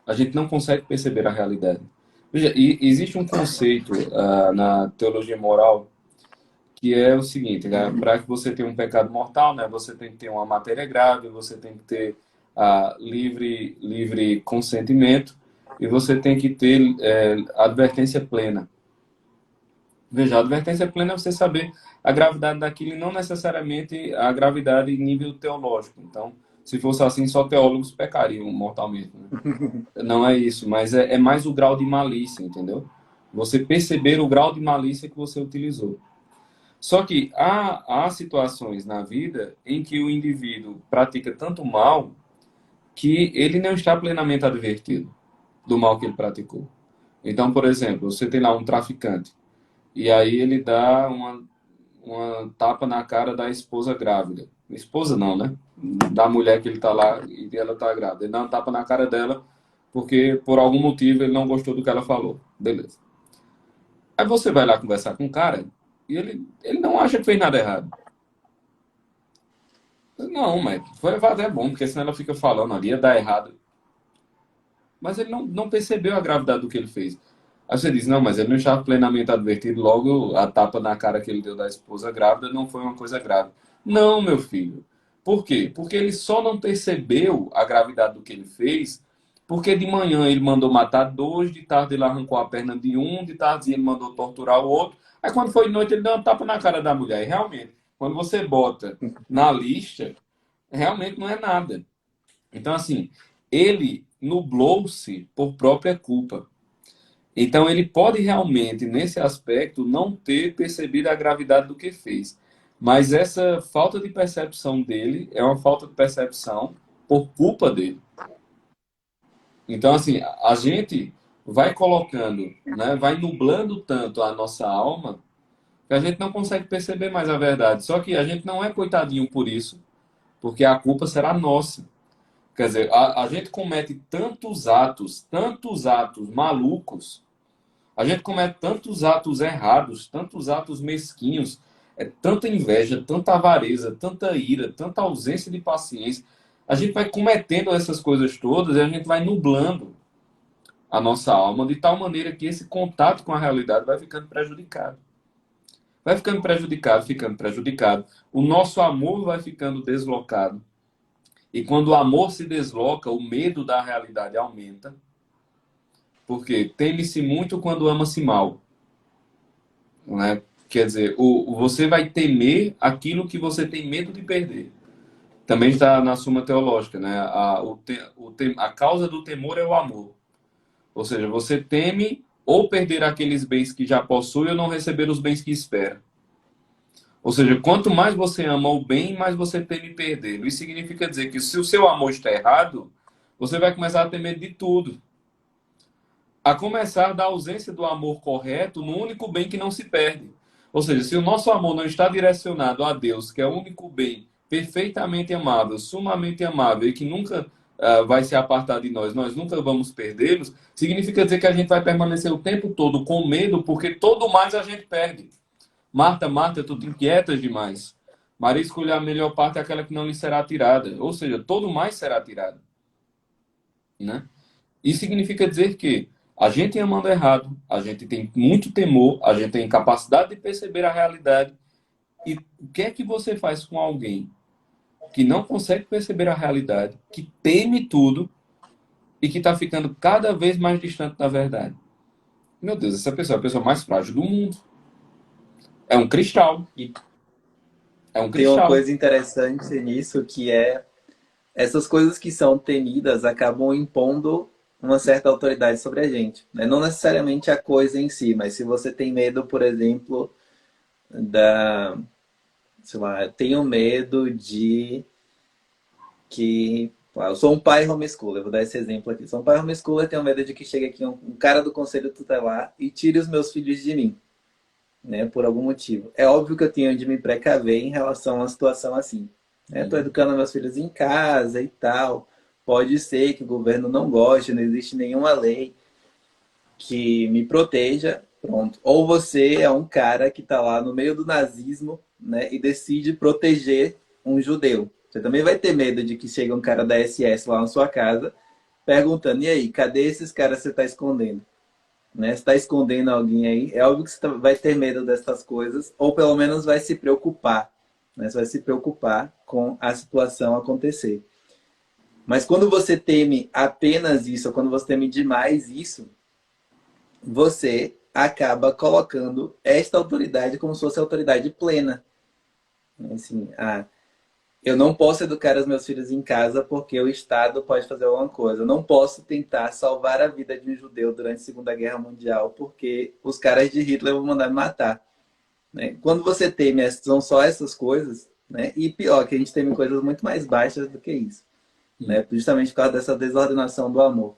a gente não consegue perceber a realidade. Veja, e existe um conceito na teologia moral que é o seguinte, né? Para que você tenha um pecado mortal, né, você tem que ter uma matéria grave, você tem que ter livre consentimento e você tem que ter advertência plena. Veja, a advertência plena é você saber a gravidade daquilo e não necessariamente a gravidade em nível teológico. Então, se fosse assim, só teólogos pecariam mortalmente, né? Não é isso, mas é mais o grau de malícia, entendeu? Você perceber o grau de malícia que você utilizou. Só que há situações na vida em que o indivíduo pratica tanto mal que ele não está plenamente advertido do mal que ele praticou. Então, por exemplo, você tem lá um traficante e aí ele dá uma tapa na cara da esposa grávida. Esposa não, né? Da mulher que ele tá lá e ela tá grávida. Ele dá uma tapa na cara dela porque por algum motivo ele não gostou do que ela falou. Beleza. Aí você vai lá conversar com o cara e ele não acha que fez nada errado. Não, mas foi até bom, porque senão ela fica falando ali, ia dar errado. Mas ele não percebeu a gravidade do que ele fez. Aí você diz, não, mas ele não estava plenamente advertido, logo a tapa na cara que ele deu da esposa grávida não foi uma coisa grave. Não, meu filho. Por quê? Porque ele só não percebeu a gravidade do que ele fez, porque de manhã ele mandou matar dois, de tarde ele arrancou a perna de um, de tarde ele mandou torturar o outro. Aí quando foi de noite ele deu uma tapa na cara da mulher. E realmente, quando você bota na lista, realmente não é nada. Então, assim, ele nublou-se por própria culpa. Então, ele pode realmente, nesse aspecto, não ter percebido a gravidade do que fez. Mas essa falta de percepção dele é uma falta de percepção por culpa dele. Então, assim, a gente vai colocando, né, vai nublando tanto a nossa alma que a gente não consegue perceber mais a verdade. Só que a gente não é coitadinho por isso, porque a culpa será nossa. Quer dizer, a gente comete tantos atos malucos, a gente comete tantos atos errados, tantos atos mesquinhos, tanta inveja, tanta avareza, tanta ira, tanta ausência de paciência. A gente vai cometendo essas coisas todas e a gente vai nublando a nossa alma de tal maneira que esse contato com a realidade vai ficando prejudicado. Vai ficando prejudicado, ficando prejudicado. O nosso amor vai ficando deslocado. E quando o amor se desloca, o medo da realidade aumenta. Porque teme-se muito quando ama-se mal. Né? Quer dizer, você vai temer aquilo que você tem medo de perder. Também está na Suma Teológica, né? A causa do temor é o amor. Ou seja, você teme ou perder aqueles bens que já possui ou não receber os bens que espera. Ou seja, quanto mais você ama o bem, mais você teme perdê-lo. Isso significa dizer que se o seu amor está errado, você vai começar a ter medo de tudo. A começar da ausência do amor correto no único bem que não se perde. Ou seja, se o nosso amor não está direcionado a Deus, que é o único bem perfeitamente amável, sumamente amável e que nunca vai se apartar de nós, nós nunca vamos perdê-los, significa dizer que a gente vai permanecer o tempo todo com medo, porque todo mais a gente perde. Marta, Marta, tu te inquietas demais. Maria escolheu a melhor parte, aquela que não lhe será tirada. Ou seja, todo mais será tirado. Né? Isso significa dizer que a gente amando errado, a gente tem muito temor, a gente tem capacidade de perceber a realidade. E o que é que você faz com alguém que não consegue perceber a realidade, que teme tudo e que está ficando cada vez mais distante da verdade? Meu Deus, essa pessoa é a pessoa mais frágil do mundo. É um cristal. E É um tem uma cristal. coisa interessante nisso, que é essas coisas que são temidas acabam impondo uma certa autoridade sobre a gente, né? Não necessariamente a coisa em si, mas se você tem medo, por exemplo, da, sei lá, eu tenho medo de que eu sou um pai homeschooler, vou dar esse exemplo aqui. Sou um pai homeschooler, tenho medo de que chegue aqui um cara do conselho tutelar e tire os meus filhos de mim, né, por algum motivo. É óbvio que eu tenho de me precaver em relação a uma situação assim. Estou educando meus filhos em casa e tal. Pode ser que o governo não goste, não existe nenhuma lei que me proteja. Pronto. Ou você é um cara que está lá no meio do nazismo, né, e decide proteger um judeu. Você também vai ter medo de que chegue um cara da SS lá na sua casa perguntando: e aí, cadê esses caras que você está escondendo? Né? Se está escondendo alguém aí, é óbvio que você vai ter medo dessas coisas, ou pelo menos vai se preocupar. Né? Você vai se preocupar com a situação acontecer. Mas quando você teme apenas isso, ou quando você teme demais isso, você acaba colocando esta autoridade como se fosse a autoridade plena. Assim, eu não posso educar os meus filhos em casa porque o Estado pode fazer alguma coisa. Eu não posso tentar salvar a vida de um judeu durante a Segunda Guerra Mundial porque os caras de Hitler vão mandar me matar. Né? Quando você teme, são só essas coisas, né? E pior, que a gente teme coisas muito mais baixas do que isso. Né? Justamente por causa dessa desordenação do amor.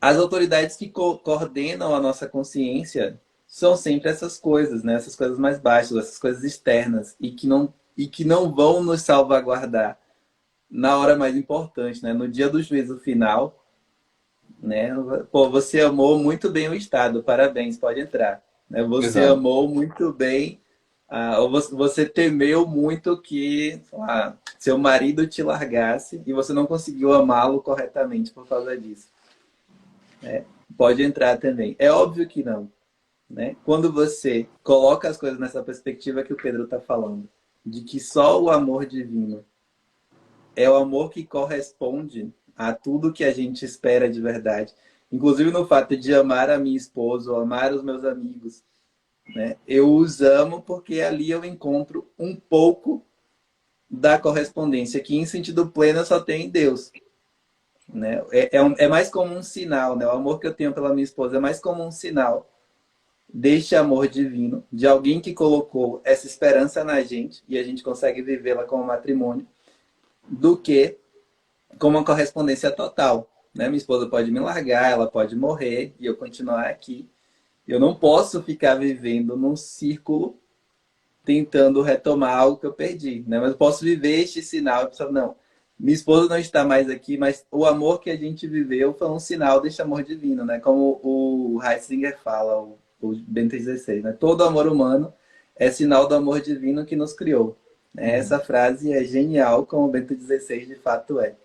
As autoridades que coordenam a nossa consciência são sempre essas coisas, né? Essas coisas mais baixas, essas coisas externas, e que não vão nos salvaguardar na hora mais importante, né? No dia do juízo final, né? Pô, você amou muito bem o Estado, parabéns, pode entrar. Né? Você Exato. amou muito bem, ou você temeu muito que, sei lá, seu marido te largasse e você não conseguiu amá-lo corretamente por causa disso. Pode entrar também. É óbvio que não. Né? Quando você coloca as coisas nessa perspectiva que o Pedro está falando, de que só o amor divino é o amor que corresponde a tudo que a gente espera de verdade. Inclusive no fato de amar a minha esposa, ou amar os meus amigos. Né? Eu os amo porque ali eu encontro um pouco da correspondência, que em sentido pleno só tem em Deus. Né? É mais como um sinal, né? O amor que eu tenho pela minha esposa é mais como um sinal deste amor divino, de alguém que colocou essa esperança na gente e a gente consegue vivê-la como matrimônio, do que como uma correspondência total. Né? Minha esposa pode me largar, ela pode morrer e eu continuar aqui. Eu não posso ficar vivendo num círculo tentando retomar algo que eu perdi. Né? Mas eu posso viver este sinal. Eu penso, não, minha esposa não está mais aqui, mas o amor que a gente viveu foi um sinal deste amor divino. Né? Como o Heisinger fala, o Bento XVI. Né? Todo amor humano é sinal do amor divino que nos criou. Essa frase é genial, como o Bento XVI de fato é.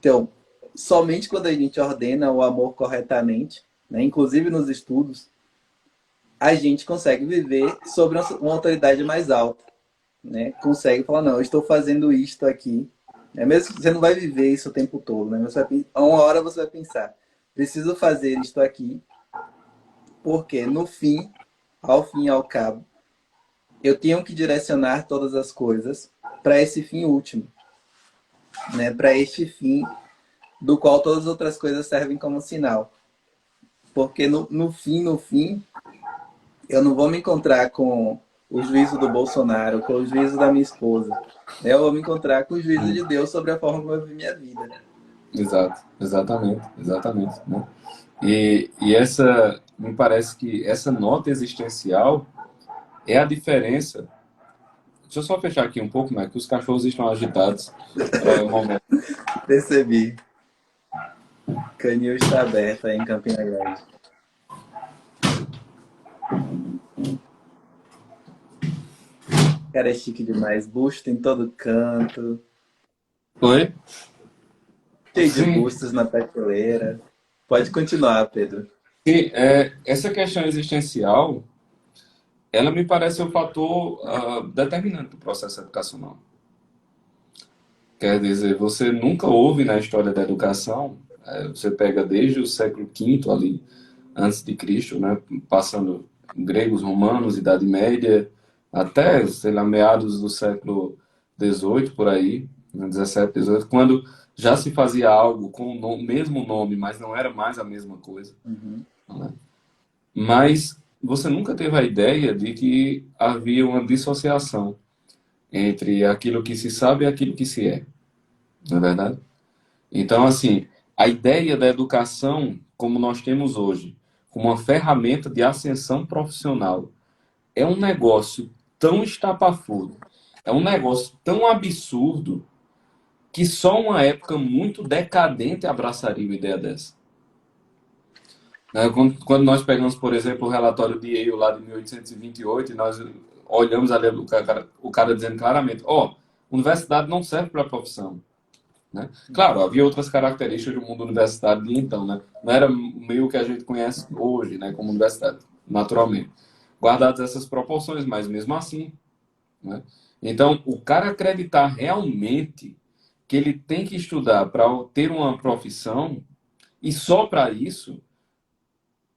Então, somente quando a gente ordena o amor corretamente, né, inclusive nos estudos, a gente consegue viver sobre uma autoridade mais alta. Né? Consegue falar, não, eu estou fazendo isto aqui. Mesmo que você não vai viver isso o tempo todo. Né? Mas uma hora você vai pensar, preciso fazer isto aqui, porque no fim ao fim e ao cabo, eu tenho que direcionar todas as coisas para esse fim último, né? Para este fim do qual todas as outras coisas servem como sinal. Porque no fim, eu não vou me encontrar com o juízo do Bolsonaro, com o juízo da minha esposa. Eu vou me encontrar com o juízo de Deus sobre a forma como eu vivo minha vida. Exato, exatamente, exatamente, né? E essa, me parece que essa nota existencial é a diferença. Deixa eu só fechar aqui um pouco, né? Que os cachorros estão agitados. É um momento. Percebi. Canil está aberto aí em Campina Grande. Cara, é chique demais. Busto em todo canto. Oi? Cheio de Sim, bustos na prateleira. Pode continuar, Pedro. sim, essa questão existencial, ela me parece um fator determinante do processo educacional. Quer dizer, você nunca ouve na história da educação, você pega desde o século V ali, antes de Cristo, né, passando gregos, romanos, Idade Média, até, sei lá, meados do século XVIII, por aí, né, 17, 18, quando já se fazia algo com o mesmo nome, mas não era mais a mesma coisa, Uhum. né? Mas você nunca teve a ideia de que havia uma dissociação entre aquilo que se sabe e aquilo que se é, não é verdade? Então, assim, a ideia da educação, como nós temos hoje, como uma ferramenta de ascensão profissional, é um negócio tão estapafúrdio, é um negócio tão absurdo, que só uma época muito decadente abraçaria uma ideia dessa. Né? Quando nós pegamos, por exemplo, o relatório de Yale lá de 1828, e nós olhamos ali o cara dizendo claramente, ó, universidade não serve para a profissão. Né? Claro, havia outras características do mundo universitário de então, né? Não era meio que a gente conhece hoje, né, como universidade, naturalmente. Guardadas essas proporções, mas mesmo assim, né? Então, o cara acreditar realmente que ele tem que estudar para ter uma profissão e só para isso,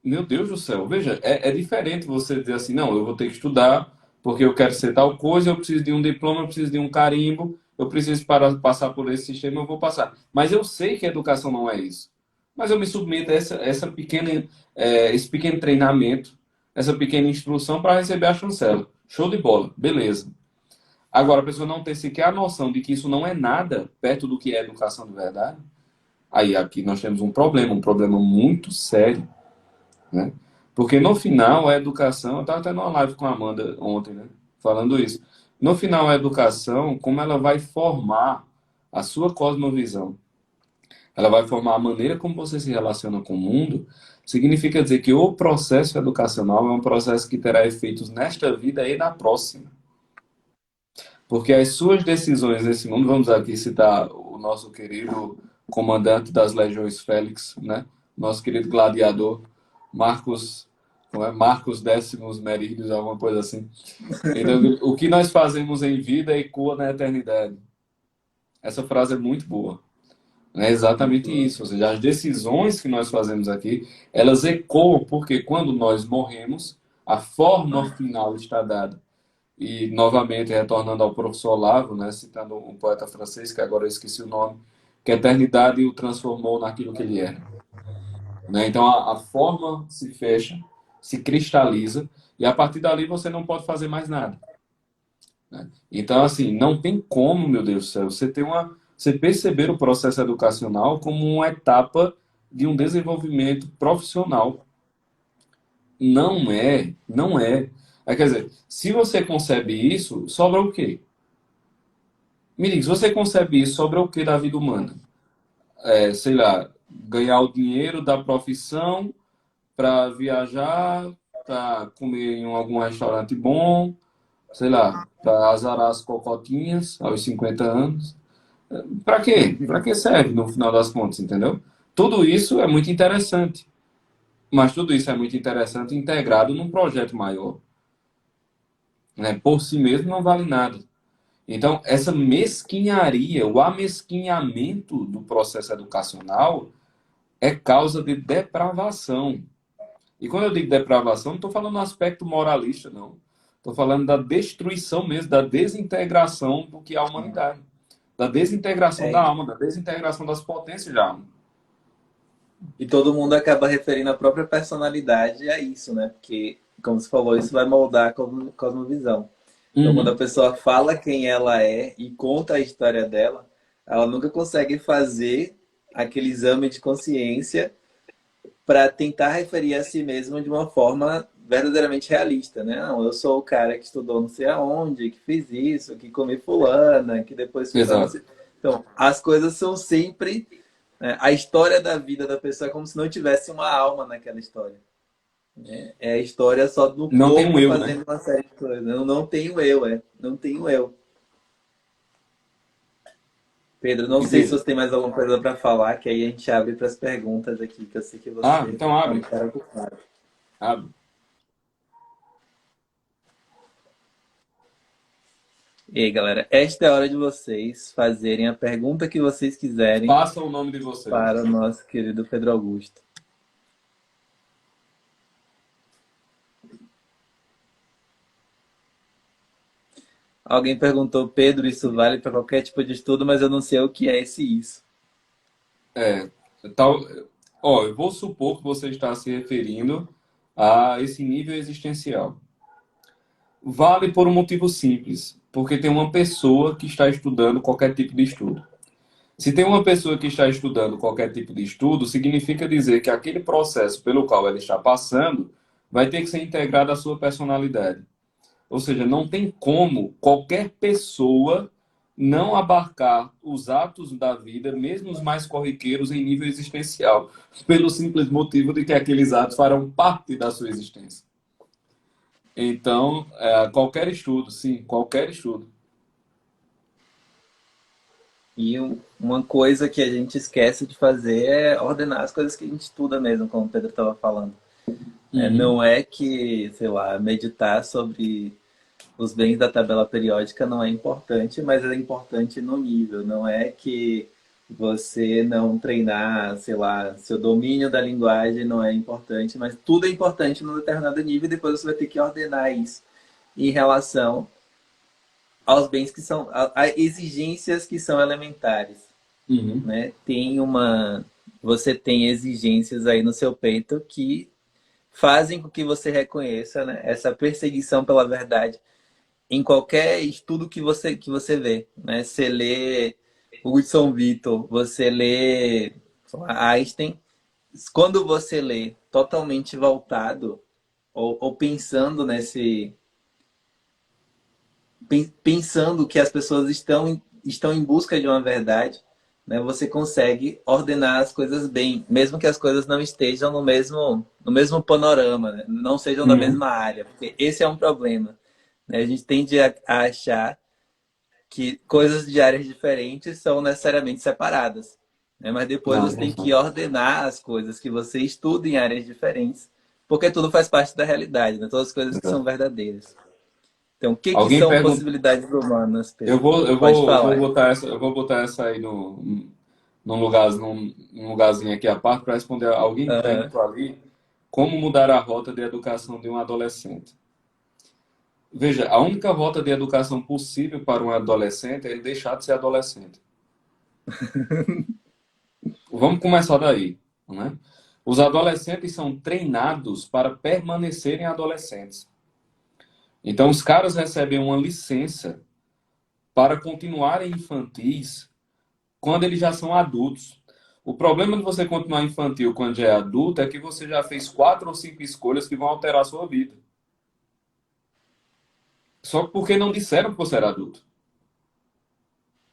meu Deus do céu, veja, é diferente você dizer assim, não, eu vou ter que estudar porque eu quero ser tal coisa, eu preciso de um diploma, eu preciso de um carimbo, eu preciso para passar por esse sistema, eu vou passar. Mas eu sei que a educação não é isso. Mas eu me submeto a essa pequena, esse pequeno treinamento, essa pequena instrução para receber a chancela. Show de bola, beleza. Agora, a pessoa não tem sequer a noção de que isso não é nada perto do que é educação de verdade. Aí aqui nós temos um problema muito sério, né? Porque no final a educação, eu estava até numa live com a Amanda ontem, né? Falando isso. No final a educação, como ela vai formar a sua cosmovisão, ela vai formar a maneira como você se relaciona com o mundo, significa dizer que o processo educacional é um processo que terá efeitos nesta vida e na próxima. Porque as suas decisões nesse mundo, vamos aqui citar o nosso querido comandante das legiões Félix, né? Nosso querido gladiador, Marcos, como é? Marcos Décimos Meridius, alguma coisa assim. Então, o que nós fazemos em vida ecoa na eternidade. Essa frase é muito boa. É exatamente isso. Ou seja, as decisões que nós fazemos aqui, elas ecoam, porque quando nós morremos, a forma final está dada. E, novamente, retornando ao professor Olavo, né, citando um poeta francês, que agora eu esqueci o nome, que a eternidade o transformou naquilo que ele era. Né? Então, a forma se fecha, se cristaliza, e a partir dali você não pode fazer mais nada. Né? Então, assim, não tem como, meu Deus do céu, você perceber o processo educacional como uma etapa de um desenvolvimento profissional. Não é, não é. Quer dizer, se você concebe isso, sobra o quê? Me diga, se você concebe isso, sobra o que da vida humana? Sei lá, ganhar o dinheiro da profissão para viajar, para comer em algum restaurante bom, sei lá, para azarar as cocotinhas aos 50 anos. Para quê? Para que serve no final das contas, entendeu? Tudo isso é muito interessante, mas tudo isso é muito interessante integrado num projeto maior. Né? Por si mesmo não vale nada. Então, essa mesquinharia, o amesquinhamento do processo educacional é causa de depravação. E quando eu digo depravação, não estou falando no aspecto moralista, não. Estou falando da destruição mesmo, da desintegração do que é a humanidade. Da desintegração da É, alma, da desintegração das potências da alma. e todo mundo acaba referindo a própria personalidade a isso, né? Porque, como você falou, isso vai moldar a cosmovisão. Então, quando a Uhum. pessoa fala quem ela é e conta a história dela, ela nunca consegue fazer aquele exame de consciência para tentar referir a si mesma de uma forma verdadeiramente realista, né? Não, eu sou o cara que estudou não sei aonde, que fez isso, que comi fulana, que depois fui para não Exato. sei. Então, as coisas são sempre, né? A história da vida da pessoa é como se não tivesse uma alma naquela história. Né? É a história só do Não tem um corpo eu, né? fazendo uma série de coisas. Eu não tenho eu, não tenho eu. Pedro, não E sei se veja. você tem mais alguma coisa para falar, que aí a gente abre para as perguntas aqui, que eu sei que Ah, você então é um abre. cara ocupado. Abre. E aí, galera, esta é a hora de vocês fazerem a pergunta que vocês quiserem Faça o nome de para vocês. o nosso querido Pedro Augusto. Alguém perguntou, Pedro, isso vale para qualquer tipo de estudo, mas eu não sei o que é esse isso. É, tal, ó, eu vou supor que você está se referindo a esse nível existencial. Vale por um motivo simples, porque tem uma pessoa que está estudando qualquer tipo de estudo. Se tem uma pessoa que está estudando qualquer tipo de estudo, significa dizer que aquele processo pelo qual ela está passando vai ter que ser integrado à sua personalidade. Ou seja, não tem como qualquer pessoa não abarcar os atos da vida, mesmo os mais corriqueiros, em nível existencial, pelo simples motivo de que aqueles atos farão parte da sua existência. Então, qualquer estudo, sim, qualquer estudo. E uma coisa que a gente esquece de fazer é ordenar as coisas que a gente estuda mesmo, como o Pedro estava falando. Uhum. Não é que, sei lá, meditar sobre os bens da tabela periódica não é importante, mas é importante no nível. Não é que você não treinar, sei lá, seu domínio da linguagem não é importante, mas tudo é importante num determinado nível e depois você vai ter que ordenar isso em relação aos bens que são, a exigências que são elementares, Uhum. né? Você tem exigências aí no seu peito que fazem com que você reconheça, né, essa perseguição pela verdade em qualquer estudo que você vê, né? Você lê Hudson Vitor, você lê Einstein, quando você lê totalmente voltado ou pensando pensando que as pessoas estão em busca de uma verdade, né? Você consegue ordenar as coisas bem, mesmo que as coisas não estejam no mesmo panorama, né? Não sejam da Uhum. mesma área, porque esse é um problema, né? A gente tende a achar que coisas de áreas diferentes são necessariamente separadas, né? Mas depois Não, você não tem que são. ordenar as coisas que você estuda em áreas diferentes, porque tudo faz parte da realidade, né? Todas as coisas que são Exato. verdadeiras. Então, o que Alguém são pergunta, possibilidades humanas, eu Pedro? vou, eu Pode vou, eu vou falar. botar essa, eu vou botar essa aí no, num lugarzinho aqui à parte para responder. Alguém Aham. perguntou ali como mudar a rota de educação de um adolescente. Veja, a única rota de educação possível para um adolescente é ele deixar de ser adolescente. Vamos começar daí, né? Os adolescentes são treinados para permanecerem adolescentes. Então, os caras recebem uma licença para continuarem infantis quando eles já são adultos. O problema de você continuar infantil quando já é adulto é que você já fez 4 ou 5 escolhas que vão alterar a sua vida. Só porque não disseram que você era adulto.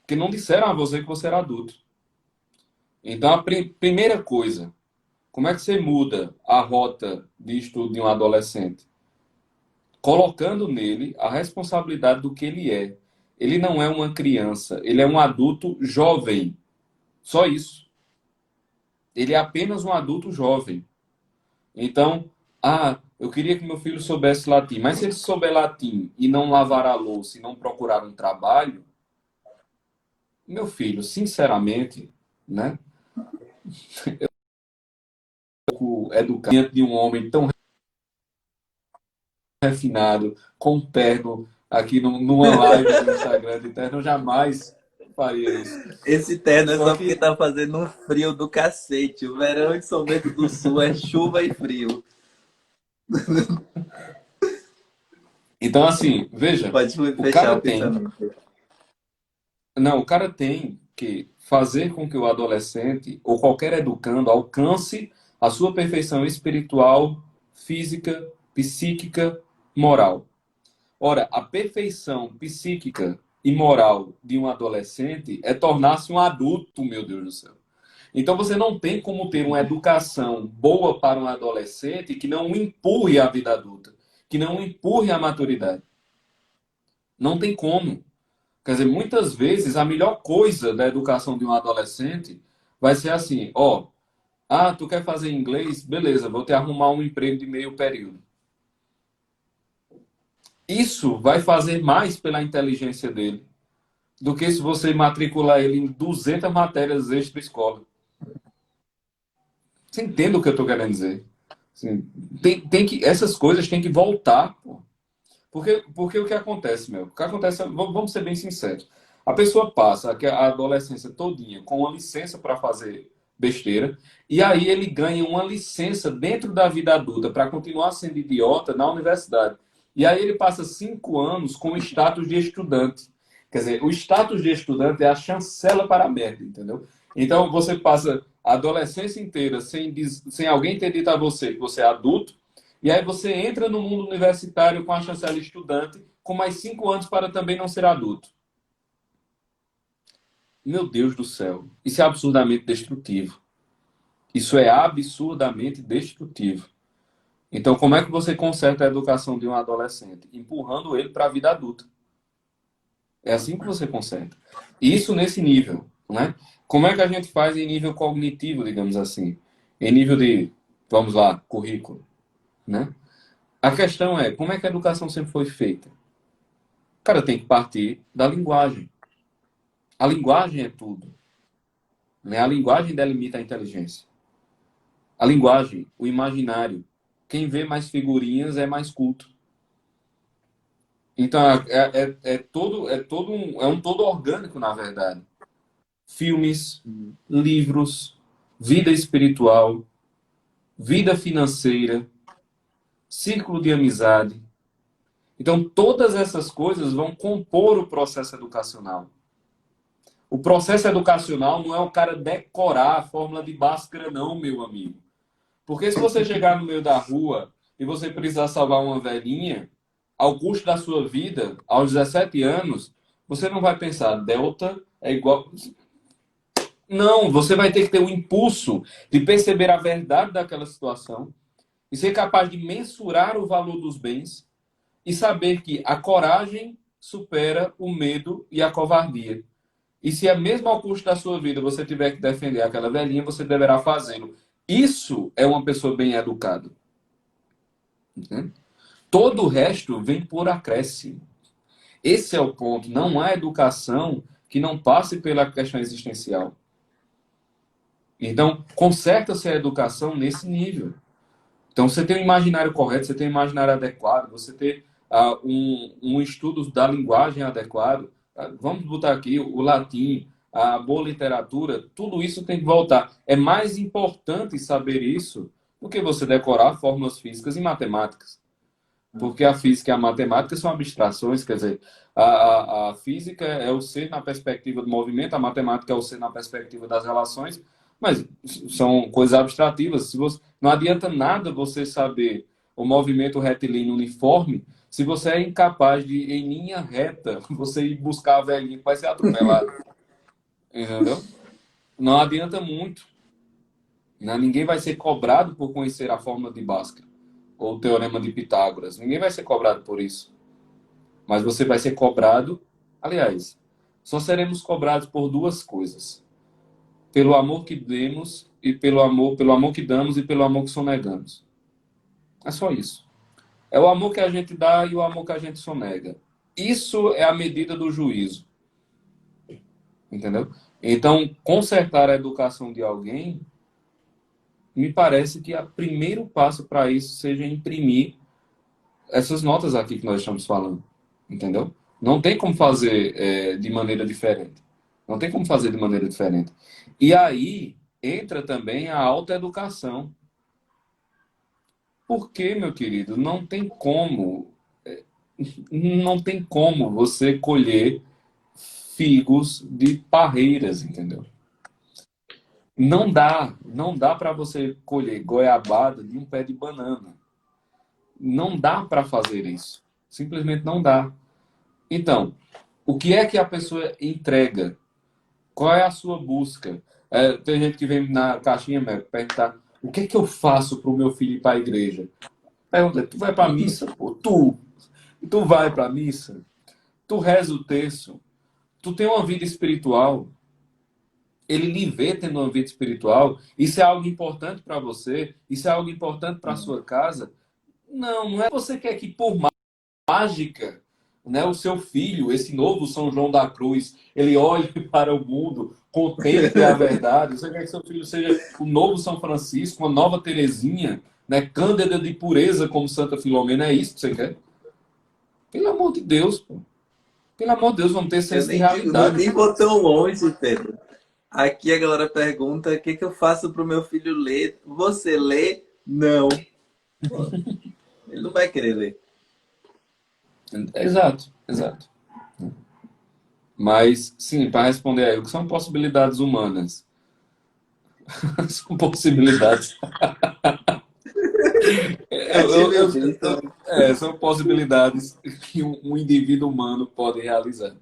Porque não disseram a você que você era adulto. Então, a primeira coisa, como é que você muda a rota de estudo de um adolescente? Colocando nele a responsabilidade do que ele é. Ele não é uma criança, ele é um adulto jovem. Só isso. Ele é apenas um adulto jovem. Então, eu queria que meu filho soubesse latim, mas se ele souber latim e não lavar a louça e não procurar um trabalho, meu filho, sinceramente, né, o educamento de um homem tão refinado, com terno, aqui numa live do Instagram de terno, eu jamais faria isso. Esse terno é Só só porque que, tá fazendo um frio do cacete. O verão em São Bento do Sul é chuva e frio. então assim, veja, Pode o fechar cara o tem, pensamento. não, o cara tem que fazer com que o adolescente ou qualquer educando alcance a sua perfeição espiritual, física, psíquica, moral. Ora, a perfeição psíquica e moral de um adolescente é tornar-se um adulto, meu Deus do céu. Então você não tem como ter uma educação boa para um adolescente que não o empurre à vida adulta, que não o empurre à maturidade. Não tem como. Quer dizer, muitas vezes a melhor coisa da educação de um adolescente vai ser assim, ó, ah, tu quer fazer inglês? Beleza, vou te arrumar um emprego de meio período. Isso vai fazer mais pela inteligência dele do que se você matricular ele em 200 matérias extra-escola. Você entende o que eu estou querendo dizer? Assim, essas coisas têm que voltar. Pô. Porque o que acontece, meu? O que acontece, vamos ser bem sinceros. A pessoa passa a adolescência todinha com uma licença para fazer besteira, e aí ele ganha uma licença dentro da vida adulta para continuar sendo idiota na universidade. E aí ele passa 5 anos com o status de estudante. Quer dizer, o status de estudante é a chancela para a merda, entendeu? Então você passa a adolescência inteira sem alguém ter dito a você que você é adulto, e aí você entra no mundo universitário com a chancela estudante, com mais 5 anos para também não ser adulto. Meu Deus do céu, isso é absurdamente destrutivo. Isso é absurdamente destrutivo. Então, como é que você conserta a educação de um adolescente? Empurrando ele para a vida adulta. É assim que você conserta. Isso nesse nível, né? Como é que a gente faz em nível cognitivo, digamos assim? Em nível de, vamos lá, currículo, né? A questão é, como é que a educação sempre foi feita? Cara, tem que partir da linguagem. A linguagem é tudo, né? A linguagem delimita a inteligência. A linguagem, o imaginário. Quem vê mais figurinhas é mais culto. Então, é um todo orgânico, na verdade. Filmes, livros, vida espiritual, vida financeira, círculo de amizade. Então, todas essas coisas vão compor o processo educacional. O processo educacional não é o cara decorar a fórmula de Bhaskara, não, meu amigo. Porque se você chegar no meio da rua e você precisar salvar uma velhinha, ao custo da sua vida, aos 17 anos, você não vai pensar, Delta é igual. Não, você vai ter que ter o impulso de perceber a verdade daquela situação e ser capaz de mensurar o valor dos bens e saber que a coragem supera o medo e a covardia. E se é mesmo ao custo da sua vida você tiver que defender aquela velhinha, você deverá fazê-lo. Isso é uma pessoa bem educada. Né? Todo o resto vem por acréscimo. Esse é o ponto. Não há educação que não passe pela questão existencial. Então, conserta-se a educação nesse nível. Então, você tem um imaginário correto, você tem um imaginário adequado, você tem um estudo da linguagem adequado. Vamos botar aqui o latim, a boa literatura, tudo isso tem que voltar. É mais importante saber isso do que você decorar fórmulas físicas e matemáticas. Porque a física e a matemática são abstrações, quer dizer, a física é o ser na perspectiva do movimento, a matemática é o ser na perspectiva das relações, mas são coisas abstrativas. Se você, não adianta nada você saber o movimento retilíneo uniforme se você é incapaz de, em linha reta, você ir buscar a velhinha que vai ser atropelado. Entendeu? Não adianta muito. Né? Ninguém vai ser cobrado por conhecer a fórmula de Bhaskara ou o teorema de Pitágoras. Ninguém vai ser cobrado por isso. Mas você vai ser cobrado, aliás, só seremos cobrados por duas coisas: pelo amor que demos e pelo amor que damos e pelo amor que sonegamos. É só isso. É o amor que a gente dá e o amor que a gente sonega. Isso é a medida do juízo. Entendeu? Então, consertar a educação de alguém, me parece que o primeiro passo para isso seja imprimir essas notas aqui que nós estamos falando, entendeu? Não tem como fazer de maneira diferente. Não tem como fazer de maneira diferente. E aí entra também a autoeducação. Porque, meu querido, não tem como você colher figos de parreiras, entendeu? Não dá para você colher goiabada de um pé de banana. Não dá para fazer isso. Simplesmente não dá. Então, o que é que a pessoa entrega? Qual é a sua busca? Tem gente que vem na caixinha, perguntar: o que é que eu faço para o meu filho ir para a igreja? Pergunta: tu vai para a missa? Pô, tu vai para a missa? Tu reza o terço? Tu tem uma vida espiritual? Ele lhe vê tendo uma vida espiritual? Isso é algo importante para você? Isso é algo importante para a sua casa? Não, não é você quer que por mágica, né, o seu filho, esse novo São João da Cruz, ele olhe para o mundo, contemple a verdade. Você quer que seu filho seja o novo São Francisco, uma nova Teresinha, né, cândida de pureza como Santa Filomena? É isso que você quer? Pelo amor de Deus, pô. Pelo amor de Deus, vamos ter Eu senso de nem digo, não, realidade. nem vou tão longe, Pedro. Aqui a galera pergunta: o que que eu faço pro meu filho ler? Você lê? Não. Pô, ele não vai querer ler. Exato, exato. Mas, sim, para responder aí, o que são possibilidades humanas? São possibilidades. Ative vista. São possibilidades que um indivíduo humano pode realizar,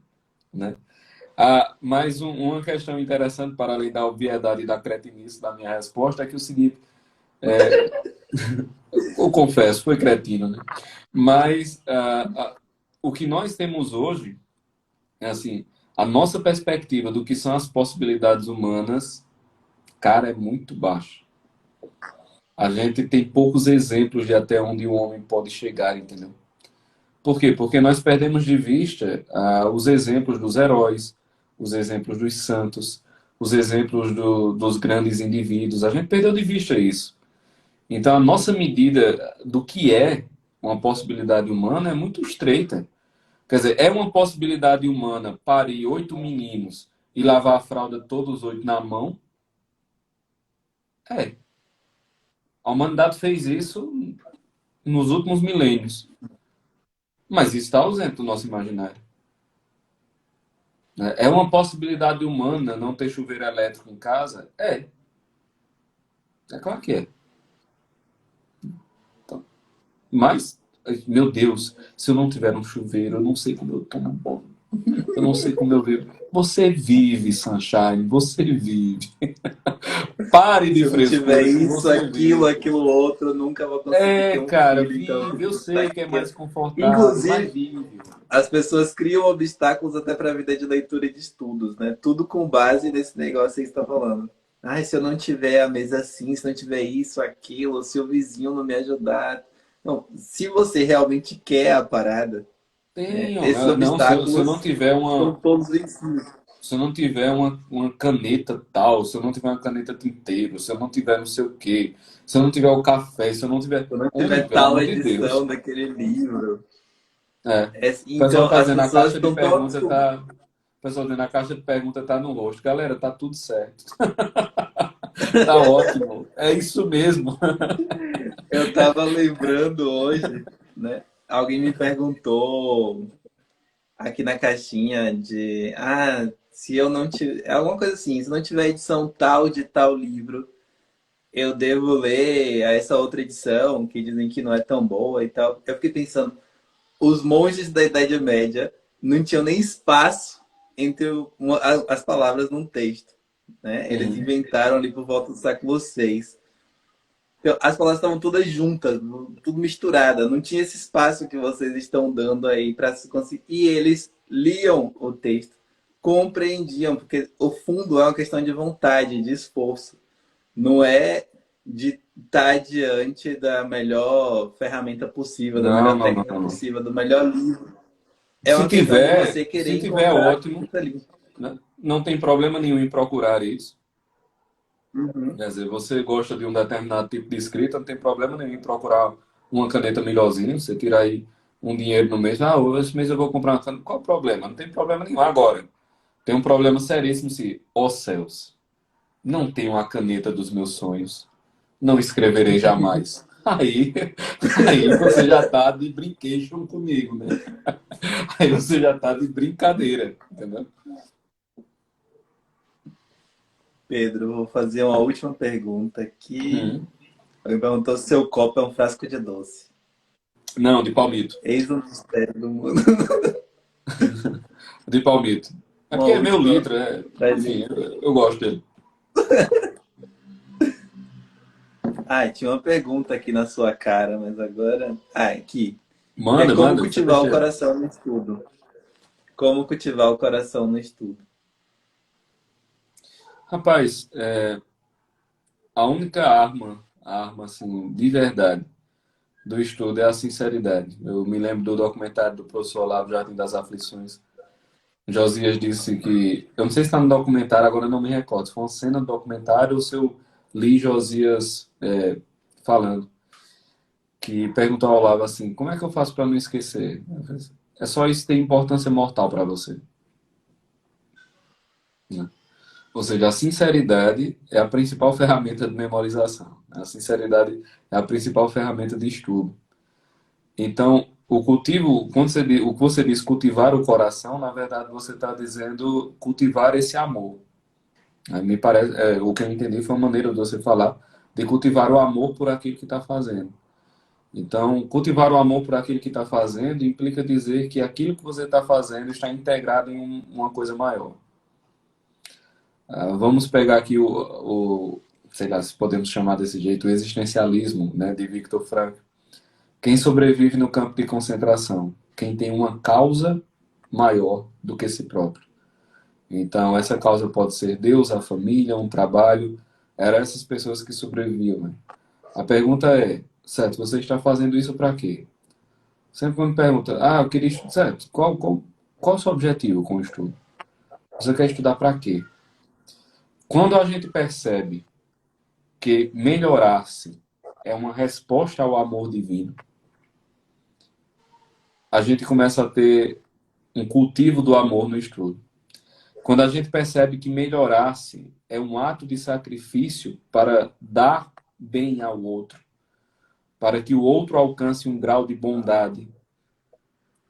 né? Mas uma questão interessante, para além da obviedade e da cretinice da minha resposta, é que é o seguinte, eu confesso, foi cretino, né? Mas o que nós temos hoje é assim, a nossa perspectiva do que são as possibilidades humanas, cara, é muito baixa. A gente tem poucos exemplos de até onde o homem pode chegar, entendeu? Por quê? Porque nós perdemos de vista os exemplos dos heróis, os exemplos dos santos, os exemplos dos grandes indivíduos. A gente perdeu de vista isso. Então, a nossa medida do que é uma possibilidade humana é muito estreita. Quer dizer, é uma possibilidade humana parir 8 meninos e lavar a fralda todos os 8 na mão? É. A humanidade fez isso nos últimos milênios. Mas isso está ausente do nosso imaginário. É uma possibilidade humana não ter chuveiro elétrico em casa? É claro que é. Então, mas, meu Deus, se eu não tiver um chuveiro, eu não sei como eu tomo banho. Eu não sei como eu vivo. Você vive, Sunshine, você vive. Pare Se de eu não tiver frescura que isso, você aquilo, vive. aquilo outro, eu nunca vou conseguir ter um Cara, filho, então vive. Eu tá sei que é aqui. mais confortável, mas Inclusive, vive. as pessoas criam obstáculos até para a vida de leitura e de estudos, né? Tudo com base nesse negócio aí que você está falando. Ai, se eu não tiver a mesa assim, se não tiver isso, aquilo, se o vizinho não me ajudar. Não, se você realmente quer a parada, né, Tenho. esses Não, se eu não obstáculos tiver estão uma, todos vencidos. se eu não tiver uma caneta tal, se eu não tiver uma caneta tinteiro, se eu não tiver não sei o quê, se eu não tiver o café, se eu não tiver. Se eu não Homem, tiver pelo tal amor de edição Deus. daquele livro. É. O pessoal Então, tá as dizendo, a pessoas caixa de estão tão pergunta acostumadas. tá. O pessoal dizendo, a caixa de pergunta tá no rosto. Galera, tá tudo certo. Tá ótimo. É isso mesmo. Eu estava lembrando hoje, né? Alguém me perguntou aqui na caixinha de, se eu não tiver, alguma coisa assim, se não tiver edição tal de tal livro, eu devo ler essa outra edição que dizem que não é tão boa e tal. Eu fiquei pensando, os monges da Idade Média não tinham nem espaço entre as palavras num texto, né? Eles Uhum. inventaram ali por volta do século VI. Então, as palavras estavam todas juntas, tudo misturada. Não tinha esse espaço que vocês estão dando aí para se conseguir. E eles liam o texto, compreendiam, porque o fundo é uma questão de vontade, de esforço. Não é de estar diante da melhor ferramenta possível, da Não, melhor não, não, técnica não, não. possível, do melhor livro. É uma questão de você querer Se tiver encontrar ótimo, aquilo ali. né? Não tem problema nenhum em procurar isso. Uhum. Quer dizer, você gosta de um determinado tipo de escrita, não tem problema nenhum em procurar uma caneta melhorzinha, você tira aí um dinheiro no mês, esse mês eu vou comprar uma caneta. Qual o problema? Não tem problema nenhum. Agora, tem um problema seríssimo se, ó céus, não tenho a caneta dos meus sonhos, não escreverei jamais. Aí você já tá de brincation comigo, né? Aí você já tá de brincadeira, entendeu? Pedro, vou fazer uma última pergunta aqui. Hum. Alguém perguntou se seu copo é um frasco de doce. Não, de palmito. Eis o mistério do mundo. De palmito. É Uma porque é meu última litro, é... pra enfim, gente. eu gosto dele. Ah, tinha uma pergunta aqui na sua cara, mas agora. Ah, aqui. Que é Manda, como manda, não sei cultivar o besteira. coração no estudo. Como cultivar o coração no estudo. Rapaz, a única arma, a arma assim, de verdade, do estudo é a sinceridade. Eu me lembro do documentário do professor Olavo Jardim das Aflições. Josias disse que, eu não sei se está no documentário, agora eu não me recordo, se foi uma cena do documentário ou se eu li Josias falando, que perguntou ao Olavo assim, como é que eu faço para não esquecer? É só isso ter importância mortal para você, né? Ou seja, a sinceridade é a principal ferramenta de memorização. A sinceridade é a principal ferramenta de estudo. Então, o cultivo, o que você diz cultivar o coração, na verdade você está dizendo cultivar esse amor. Aí me parece, o que eu entendi foi uma maneira de você falar de cultivar o amor por aquilo que está fazendo. Então, cultivar o amor por aquilo que está fazendo implica dizer que aquilo que você está fazendo está integrado em uma coisa maior. Vamos pegar aqui sei lá, se podemos chamar desse jeito, o existencialismo, né, de Viktor Frankl. Quem sobrevive no campo de concentração? Quem tem uma causa maior do que si próprio. Então, essa causa pode ser Deus, a família, um trabalho. Eram essas pessoas que sobreviviam, né? A pergunta é, certo, você está fazendo isso para quê? Sempre quando pergunta, eu queria estudar, certo, qual o seu objetivo com o estudo? Você quer estudar para quê? Quando a gente percebe que melhorar-se é uma resposta ao amor divino, a gente começa a ter um cultivo do amor no estudo. Quando a gente percebe que melhorar-se é um ato de sacrifício para dar bem ao outro, para que o outro alcance um grau de bondade,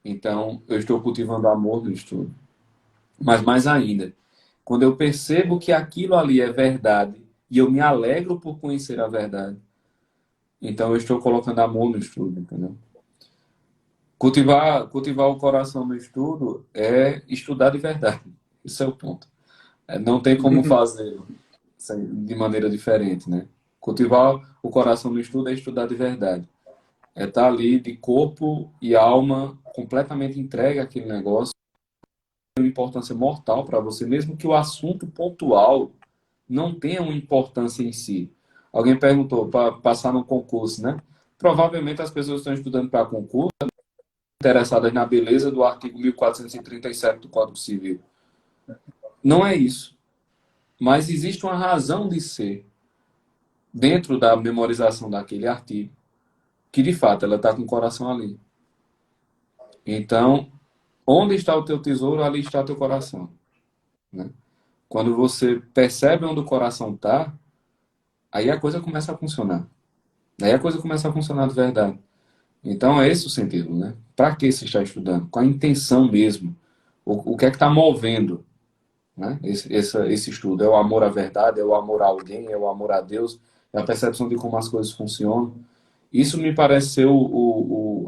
então eu estou cultivando amor no estudo. Mas mais ainda, quando eu percebo que aquilo ali é verdade e eu me alegro por conhecer a verdade, então eu estou colocando amor no estudo, entendeu? Cultivar o coração no estudo é estudar de verdade. Esse é o ponto. Não tem como fazer de maneira diferente, né? Cultivar o coração no estudo é estudar de verdade. É estar ali de corpo e alma completamente entregue àquele negócio, tem uma importância mortal para você, mesmo que o assunto pontual não tenha uma importância em si. Alguém perguntou para passar no concurso, né? Provavelmente as pessoas estão estudando para concurso interessadas na beleza do artigo 1437 do Código Civil. Não é isso. Mas existe uma razão de ser dentro da memorização daquele artigo, que de fato ela está com o coração ali. Então, onde está o teu tesouro, ali está o teu coração, né? Quando você percebe onde o coração está, aí a coisa começa a funcionar. Aí a coisa começa a funcionar de verdade. Então, é esse o sentido, né? Para que você está estudando? Com a intenção mesmo. O que é que está movendo, né? Esse estudo. É o amor à verdade, é o amor a alguém, é o amor a Deus, é a percepção de como as coisas funcionam. Isso me parece ser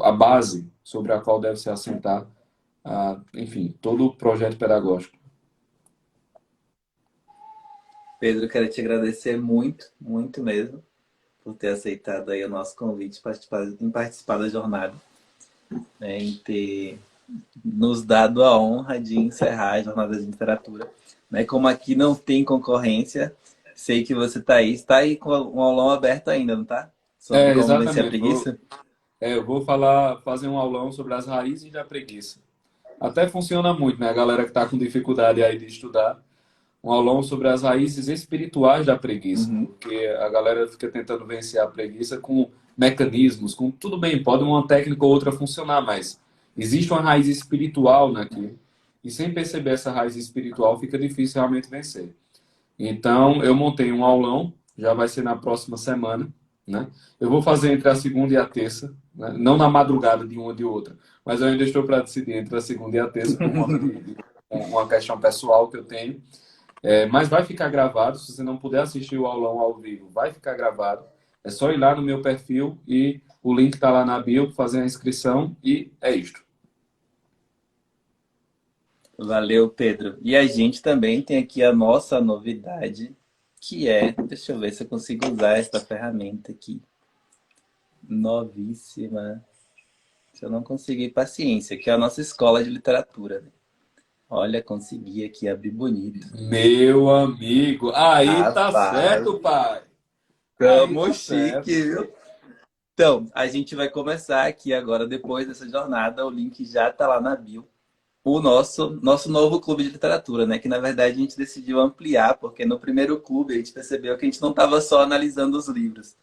a base sobre a qual deve se assentar, enfim, todo o projeto pedagógico. Pedro, quero te agradecer muito, muito mesmo, por ter aceitado aí o nosso convite em participar da jornada, né, em ter nos dado a honra de encerrar a jornada de literatura. Né? Como aqui não tem concorrência, sei que você está aí com um aulão aberto ainda, não tá? Sobre como vencer a Exatamente. preguiça. Eu vou fazer um aulão sobre as raízes da preguiça. Até funciona muito, né? A galera que está com dificuldade aí de estudar, um aulão sobre as raízes espirituais da preguiça, Uhum. porque a galera fica tentando vencer a preguiça com mecanismos, com tudo bem, pode uma técnica ou outra funcionar, mas existe uma raiz espiritual naquilo. E sem perceber essa raiz espiritual, fica difícil realmente vencer. Então, eu montei um aulão, já vai ser na próxima semana, né? Eu vou fazer entre a segunda e a terça, né? Não na madrugada de uma ou de outra, mas eu ainda estou para decidir entre a segunda e a terça por conta de uma questão pessoal que eu tenho. Mas vai ficar gravado, se você não puder assistir o aulão ao vivo, vai ficar gravado. É só ir lá no meu perfil e o link está lá na bio, fazer a inscrição e é isto. Valeu, Pedro. E a gente também tem aqui a nossa novidade, que é, deixa eu ver se eu consigo usar essa ferramenta aqui. Novíssima. Se eu não conseguir, paciência, que é a nossa escola de literatura, né? Olha, consegui aqui abrir bonito. Meu amigo, aí tá Rapaz, certo, pai. Aí tamo tá chique, certo. viu? Então, a gente vai começar aqui agora, depois dessa jornada, o link já tá lá na bio. O nosso novo clube de literatura, né? Que na verdade a gente decidiu ampliar, porque no primeiro clube a gente percebeu que a gente não estava só analisando os livros,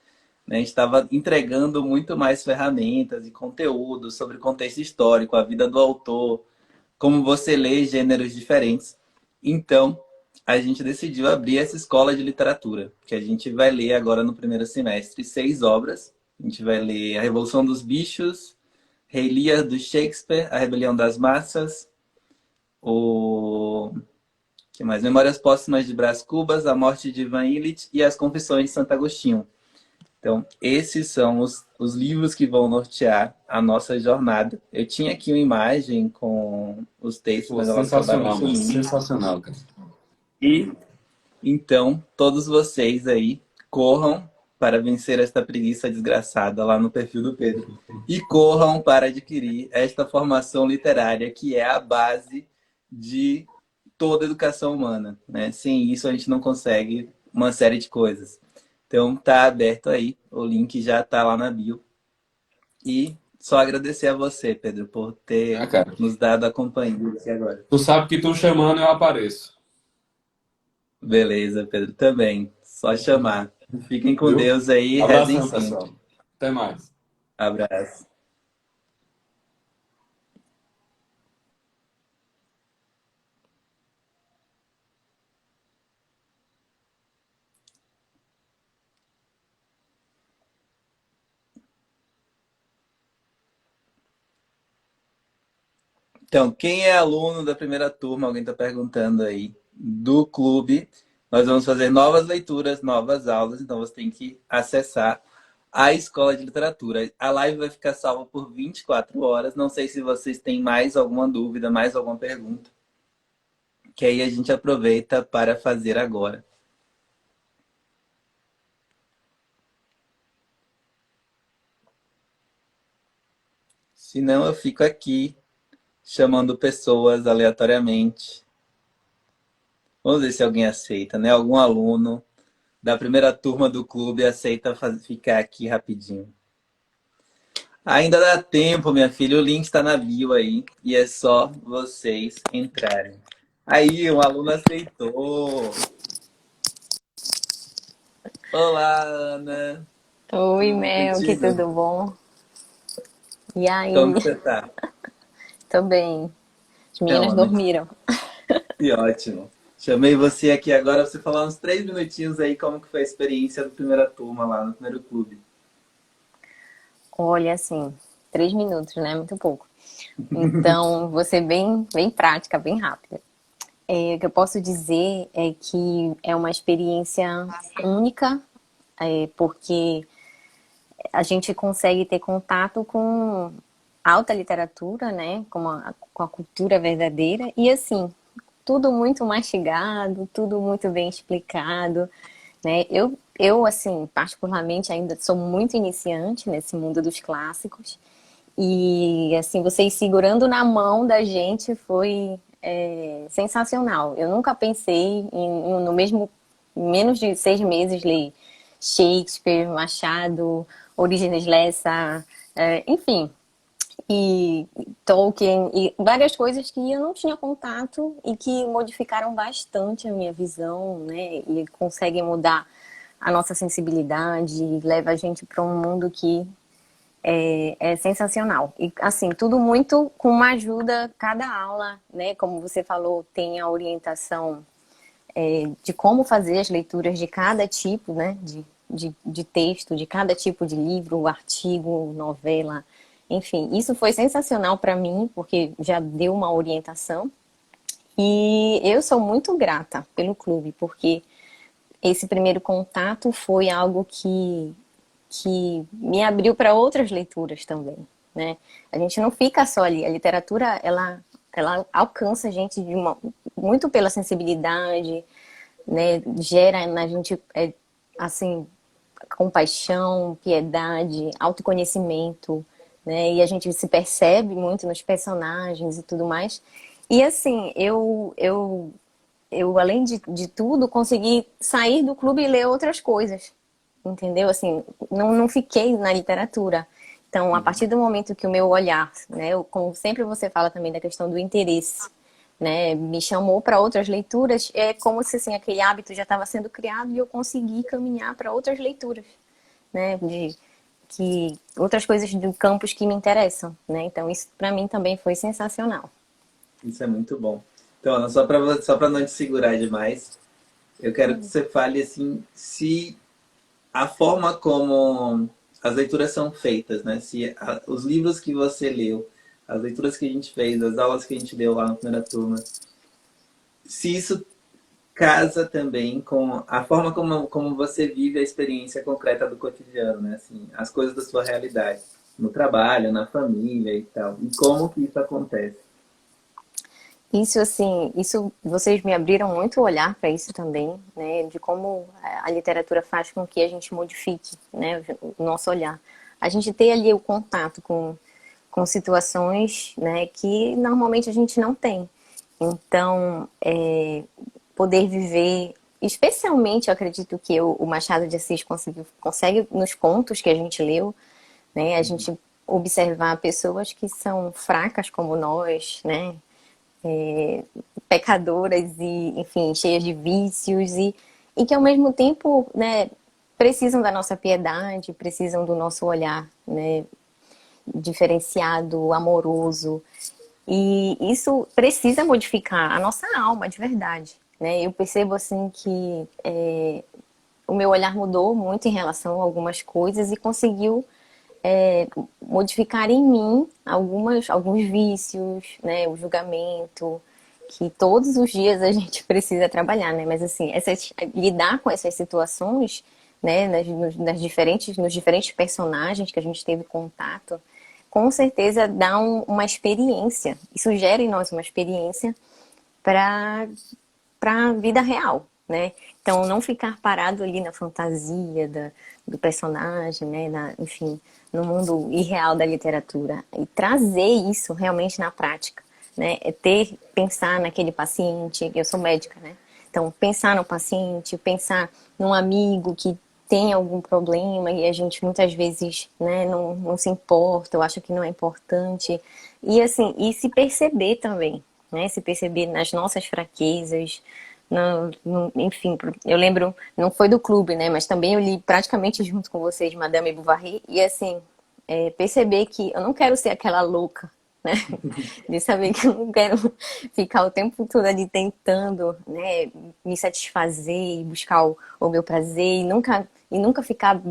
né? A gente estava entregando muito mais ferramentas e conteúdo sobre contexto histórico, a vida do autor, como você lê gêneros diferentes. Então, a gente decidiu abrir essa escola de literatura, que a gente vai ler agora no primeiro semestre 6 obras. A gente vai ler A Revolução dos Bichos, Rei Lear do Shakespeare, A Rebelião das Massas, o que mais? Memórias Póstumas de Brás Cubas, A Morte de Ivan Illich e As Confissões de Santo Agostinho. Então, esses são os livros que vão nortear a nossa jornada. Eu tinha aqui uma imagem com os textos, Pô, mas elas acabaram sensacional, mano. sumindo. Sensacional, cara. E então, todos vocês aí corram para vencer esta preguiça desgraçada lá no perfil do Pedro. E corram para adquirir esta formação literária que é a base de toda a educação humana, né? Sem isso a gente não consegue uma série de coisas. Então tá aberto aí, o link já tá lá na bio. E só agradecer a você, Pedro, por Ah, ter cara. nos dado a companhia aqui agora. Tu sabe que tu chamando, eu apareço. Beleza, Pedro, também. Só chamar. Fiquem com Viu? Deus aí e rezem Abração, sempre. pessoal. Até mais. Abraço. Então, quem é aluno da primeira turma, alguém está perguntando aí, do clube, nós vamos fazer novas leituras, novas aulas, então você tem que acessar a Escola de Literatura. A live vai ficar salva por 24 horas. Não sei se vocês têm mais alguma dúvida, mais alguma pergunta, que aí a gente aproveita para fazer agora. Se não, eu fico aqui chamando pessoas aleatoriamente. Vamos ver se alguém aceita, né? Algum aluno da primeira turma do clube aceita ficar aqui rapidinho. Ainda dá tempo, minha filha. O link está na bio aí. E é só vocês entrarem. Aí, um aluno aceitou. Olá, Ana. Oi, Tudo bem Mel, que contigo? tudo bom? E aí? Como que você tá? Tô bem. As Então, meninas Ana, dormiram. que ótimo. Chamei você aqui agora para você falar uns 3 minutinhos aí como que foi a experiência da primeira turma lá no primeiro clube. Olha, assim, 3 minutos, né? Muito pouco. Então, vou ser bem prática, bem rápida. O que eu posso dizer é que é uma experiência única, porque a gente consegue ter contato com alta literatura, né? Com a cultura verdadeira. E, assim, tudo muito mastigado, tudo muito bem explicado, né? Eu, assim, particularmente ainda sou muito iniciante nesse mundo dos clássicos. E, assim, vocês segurando na mão da gente foi sensacional. Eu nunca pensei no mesmo, em menos de 6 meses, ler Shakespeare, Machado, Orígenes Lessa, enfim, e Tolkien e várias coisas que eu não tinha contato e que modificaram bastante a minha visão, né? E conseguem mudar a nossa sensibilidade, leva a gente para um mundo que é sensacional. E, assim, tudo muito com uma ajuda, cada aula, né? Como você falou, tem a orientação de como fazer as leituras de cada tipo, né? De texto, de cada tipo de livro, artigo, novela, enfim. Isso foi sensacional para mim, porque já deu uma orientação. E eu sou muito grata pelo clube, porque esse primeiro contato foi algo que me abriu para outras leituras também, né? A gente não fica só ali. A literatura, ela alcança a gente muito pela sensibilidade, né? Gera na gente, assim, compaixão, piedade, autoconhecimento, né? E a gente se percebe muito nos personagens e tudo mais. E assim, eu além de tudo, consegui sair do clube e ler outras coisas, entendeu? Assim, não fiquei na literatura. Então, a partir do momento que o meu olhar, né, como sempre você fala também da questão do interesse, né, me chamou para outras leituras, é como se assim, aquele hábito já estava sendo criado e eu consegui caminhar para outras leituras, né, que outras coisas do campus que me interessam, né? Então, isso para mim também foi sensacional. Isso é muito bom. Então, Ana, só para não te segurar demais, eu quero que você fale assim, se a forma como as leituras são feitas, né? Se os livros que você leu, as leituras que a gente fez, as aulas que a gente deu lá na primeira turma, se isso casa também com a forma como você vive a experiência concreta do cotidiano, né? Assim, as coisas da sua realidade, no trabalho, na família e tal. E como que isso acontece? Isso, assim, isso vocês me abriram muito o olhar para isso também, né? De como a literatura faz com que a gente modifique, né? O nosso olhar. A gente tem ali o contato com situações, né? Que normalmente a gente não tem. Então, poder viver, especialmente, eu acredito que o Machado de Assis consegue nos contos que a gente leu, né? A gente observar pessoas que são fracas como nós, né? Pecadoras e, enfim, cheias de vícios e que ao mesmo tempo, né, precisam da nossa piedade, precisam do nosso olhar, né, diferenciado, amoroso. E isso precisa modificar a nossa alma, de verdade, né? Eu percebo assim que o meu olhar mudou muito em relação a algumas coisas e conseguiu modificar em mim alguns vícios, né? O julgamento, que todos os dias a gente precisa trabalhar, né? Mas assim, lidar com essas situações, né? Nos diferentes personagens que a gente teve contato, com certeza dá uma experiência. Isso gera em nós uma experiência para a vida real, né? Então, não ficar parado ali na fantasia do personagem, né? Enfim, no mundo irreal da literatura. E trazer isso realmente na prática, né? Pensar naquele paciente, eu sou médica, né? Então, pensar no paciente, pensar num amigo que tem algum problema e a gente muitas vezes, né, não se importa, ou acha que não é importante. E assim, e se perceber também, né? Se perceber nas nossas fraquezas, enfim, eu lembro, não foi do clube, né? Mas também eu li praticamente junto com vocês Madame Bovary e assim, perceber que eu não quero ser aquela louca, né? De saber que eu não quero ficar o tempo todo ali tentando, né, me satisfazer e buscar o meu prazer e nunca ficar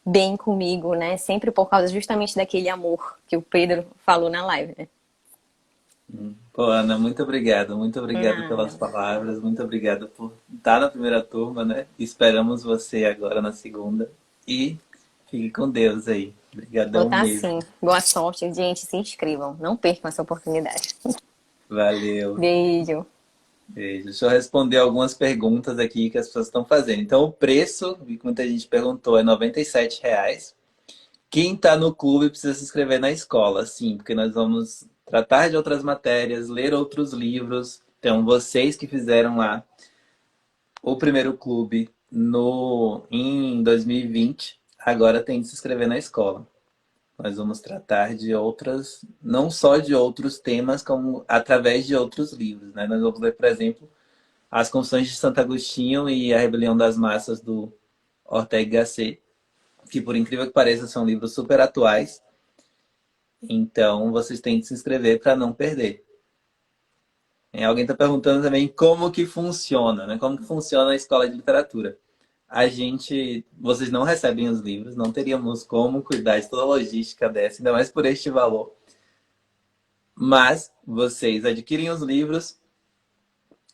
bem comigo, né? Sempre por causa justamente daquele amor que o Pedro falou na live, né? Pô, Ana, muito obrigado Nada. pelas palavras, muito obrigado por estar na primeira turma, né? Esperamos você agora na segunda e fique com Deus aí. Vou Obrigadão estar mesmo. assim. Boa sorte, gente. Se inscrevam. Não percam essa oportunidade. Valeu. Beijo. Beijo. Deixa eu responder algumas perguntas aqui que as pessoas estão fazendo. Então, o preço, vi que muita gente perguntou, é R$ 97. Quem está no clube precisa se inscrever na escola, sim, porque nós vamos tratar de outras matérias, ler outros livros. Então, vocês que fizeram lá o primeiro clube em 2020, agora tem que se inscrever na escola. Nós vamos tratar de outras, não só de outros temas, como através de outros livros, né? Nós vamos ler, por exemplo, As Confissões de Santo Agostinho e A Rebelião das Massas, do Ortega y Gasset, que por incrível que pareça são livros super atuais. Então vocês têm que se inscrever para não perder. Alguém está perguntando também como que funciona, né? Como que funciona a escola de literatura. Vocês não recebem os livros, não teríamos como cuidar de toda a logística dessa, ainda mais por este valor. Mas vocês adquirem os livros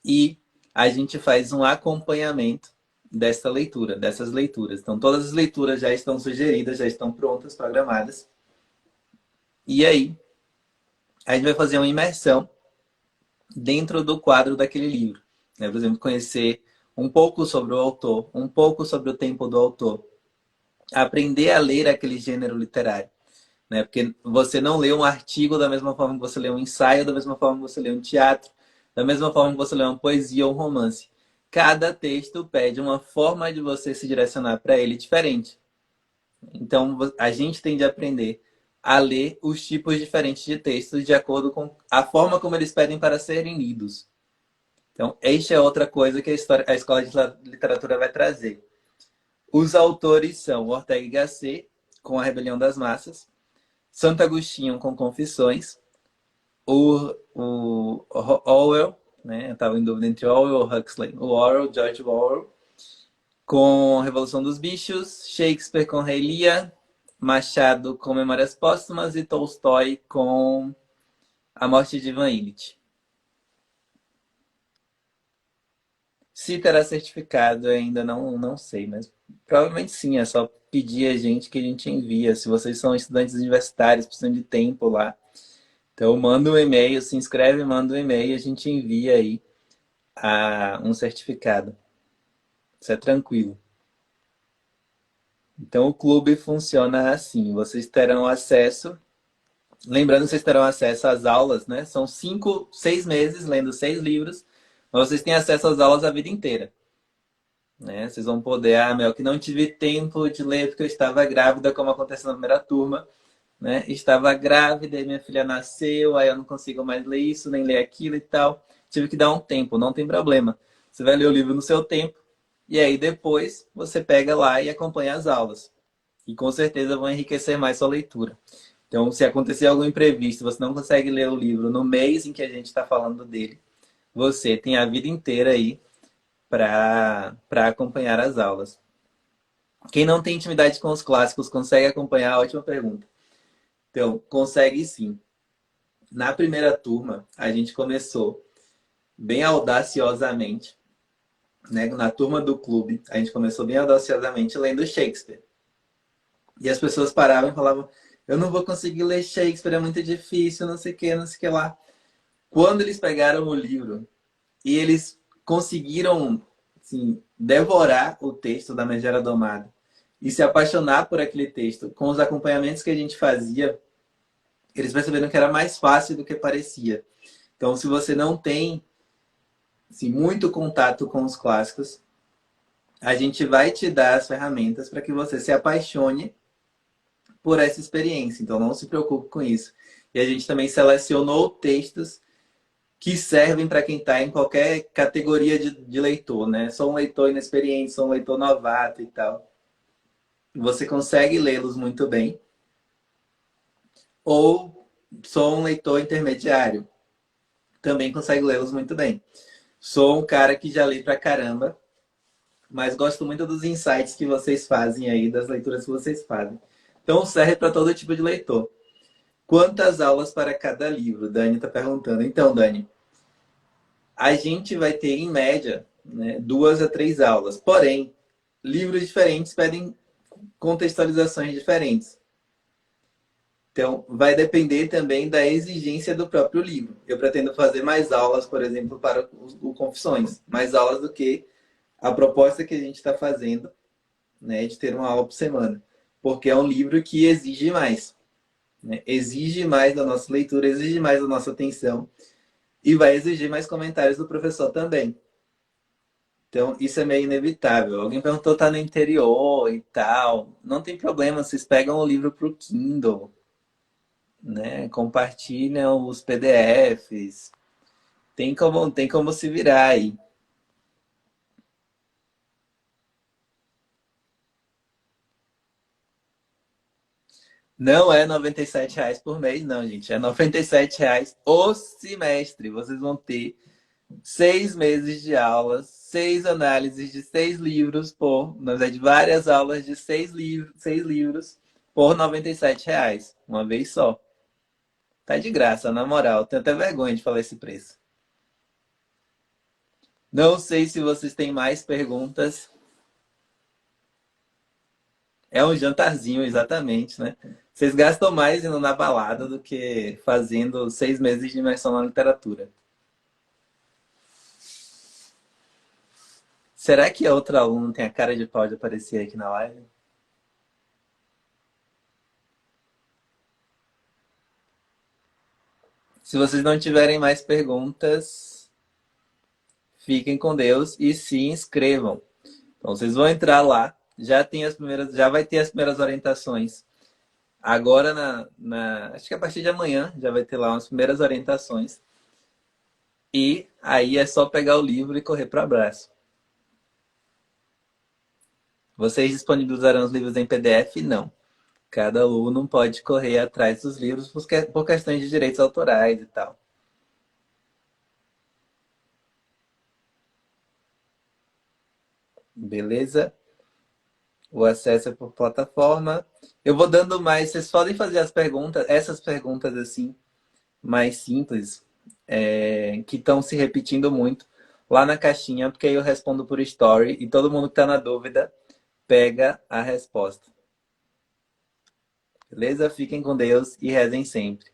e a gente faz um acompanhamento dessas leituras. Então todas as leituras já estão sugeridas, já estão prontas, programadas. E aí, a gente vai fazer uma imersão dentro do quadro daquele livro. Né? Por exemplo, conhecer um pouco sobre o autor, um pouco sobre o tempo do autor. Aprender a ler aquele gênero literário. Né? Porque você não lê um artigo da mesma forma que você lê um ensaio, da mesma forma que você lê um teatro, da mesma forma que você lê uma poesia ou um romance. Cada texto pede uma forma de você se direcionar para ele diferente. Então, a gente tem de aprender a ler os tipos diferentes de textos de acordo com a forma como eles pedem para serem lidos. Então, esta é outra coisa que a Escola de Literatura vai trazer. Os autores são Ortega y Gasset, com A Rebelião das Massas, Santo Agostinho, com Confissões, o Orwell, né? Eu estava em dúvida entre Orwell ou Huxley. O Orwell, George Orwell, com Revolução dos Bichos, Shakespeare com Rei Lear, Machado com Memórias Póstumas e Tolstói com A Morte de Ivan Ilitch. Se terá certificado, ainda não sei, mas provavelmente sim, é só pedir a gente que a gente envia. Se vocês são estudantes universitários, precisam de tempo lá. Então, manda um e-mail, se inscreve, manda um e-mail e a gente envia aí um certificado. Isso é tranquilo. Então, o clube funciona assim. Vocês terão acesso... Lembrando que vocês terão acesso às aulas, né? São 6 meses lendo 6 livros. Mas vocês têm acesso às aulas a vida inteira. Né? Vocês vão poder... Mel, que não tive tempo de ler porque eu estava grávida, como aconteceu na primeira turma. Né? Estava grávida e minha filha nasceu, aí eu não consigo mais ler isso, nem ler aquilo e tal. Tive que dar um tempo, não tem problema. Você vai ler o livro no seu tempo. E aí depois você pega lá e acompanha as aulas. E com certeza vão enriquecer mais sua leitura. Então, se acontecer algum imprevisto, você não consegue ler o livro no mês em que a gente está falando dele, você tem a vida inteira aí para acompanhar as aulas. Quem não tem intimidade com os clássicos consegue acompanhar? Ótima pergunta. Então, consegue sim. Na primeira turma, a gente começou bem audaciosamente, né? Na turma do clube, a gente começou bem audaciosamente lendo Shakespeare. E as pessoas paravam e falavam: eu não vou conseguir ler Shakespeare, é muito difícil, não sei o que, não sei o que lá. Quando eles pegaram o livro e eles conseguiram assim, devorar o texto da Megera Domada e se apaixonar por aquele texto, com os acompanhamentos que a gente fazia, eles perceberam que era mais fácil do que parecia. Então, se você não tem assim, muito contato com os clássicos, a gente vai te dar as ferramentas para que você se apaixone por essa experiência. Então, não se preocupe com isso. E a gente também selecionou textos que servem para quem está em qualquer categoria de leitor, né? Sou um leitor inexperiente, sou um leitor novato e tal. Você consegue lê-los muito bem. Ou sou um leitor intermediário. Também consegue lê-los muito bem. Sou um cara que já lê pra caramba, mas gosto muito dos insights que vocês fazem aí, das leituras que vocês fazem. Então serve para todo tipo de leitor. Quantas aulas para cada livro? Dani está perguntando. Então, Dani, a gente vai ter, em média, né, 2 a 3 aulas. Porém, livros diferentes pedem contextualizações diferentes. Então, vai depender também da exigência do próprio livro. Eu pretendo fazer mais aulas, por exemplo, para o Confissões. Mais aulas do que a proposta que a gente está fazendo, né, de ter uma aula por semana. Porque é um livro que exige mais. Né? Exige mais da nossa leitura, exige mais da nossa atenção. E vai exigir mais comentários do professor também. Então, isso é meio inevitável. Alguém perguntou, tá no interior e tal. Não tem problema, vocês pegam o livro para o Kindle. Né? Compartilham os PDFs. Tem como se virar aí. Não é R$ 97 por mês, não, gente. É R$ 97 o semestre. Vocês vão ter 6 meses de aulas, 6 análises de 6 livros na verdade, várias aulas de 6 livros por R$ 97, uma vez só. Tá de graça, na moral. Tenho até vergonha de falar esse preço. Não sei se vocês têm mais perguntas. É um jantarzinho, exatamente, né? Vocês gastam mais indo na balada do que fazendo 6 meses de imersão na literatura. Será que a outra aluna tem a cara de pau de aparecer aqui na live? Se vocês não tiverem mais perguntas, fiquem com Deus e se inscrevam. Então, vocês vão entrar lá, já vai ter as primeiras orientações. Agora, acho que a partir de amanhã, já vai ter lá umas primeiras orientações. E aí é só pegar o livro e correr para o abraço. Vocês disponibilizarão os livros em PDF? Não. Cada aluno pode correr atrás dos livros por questões de direitos autorais e tal. Beleza? O acesso é por plataforma. Eu vou dando mais. Vocês podem fazer essas perguntas assim, mais simples, que estão se repetindo muito lá na caixinha, porque aí eu respondo por story e todo mundo que está na dúvida pega a resposta. Beleza? Fiquem com Deus e rezem sempre.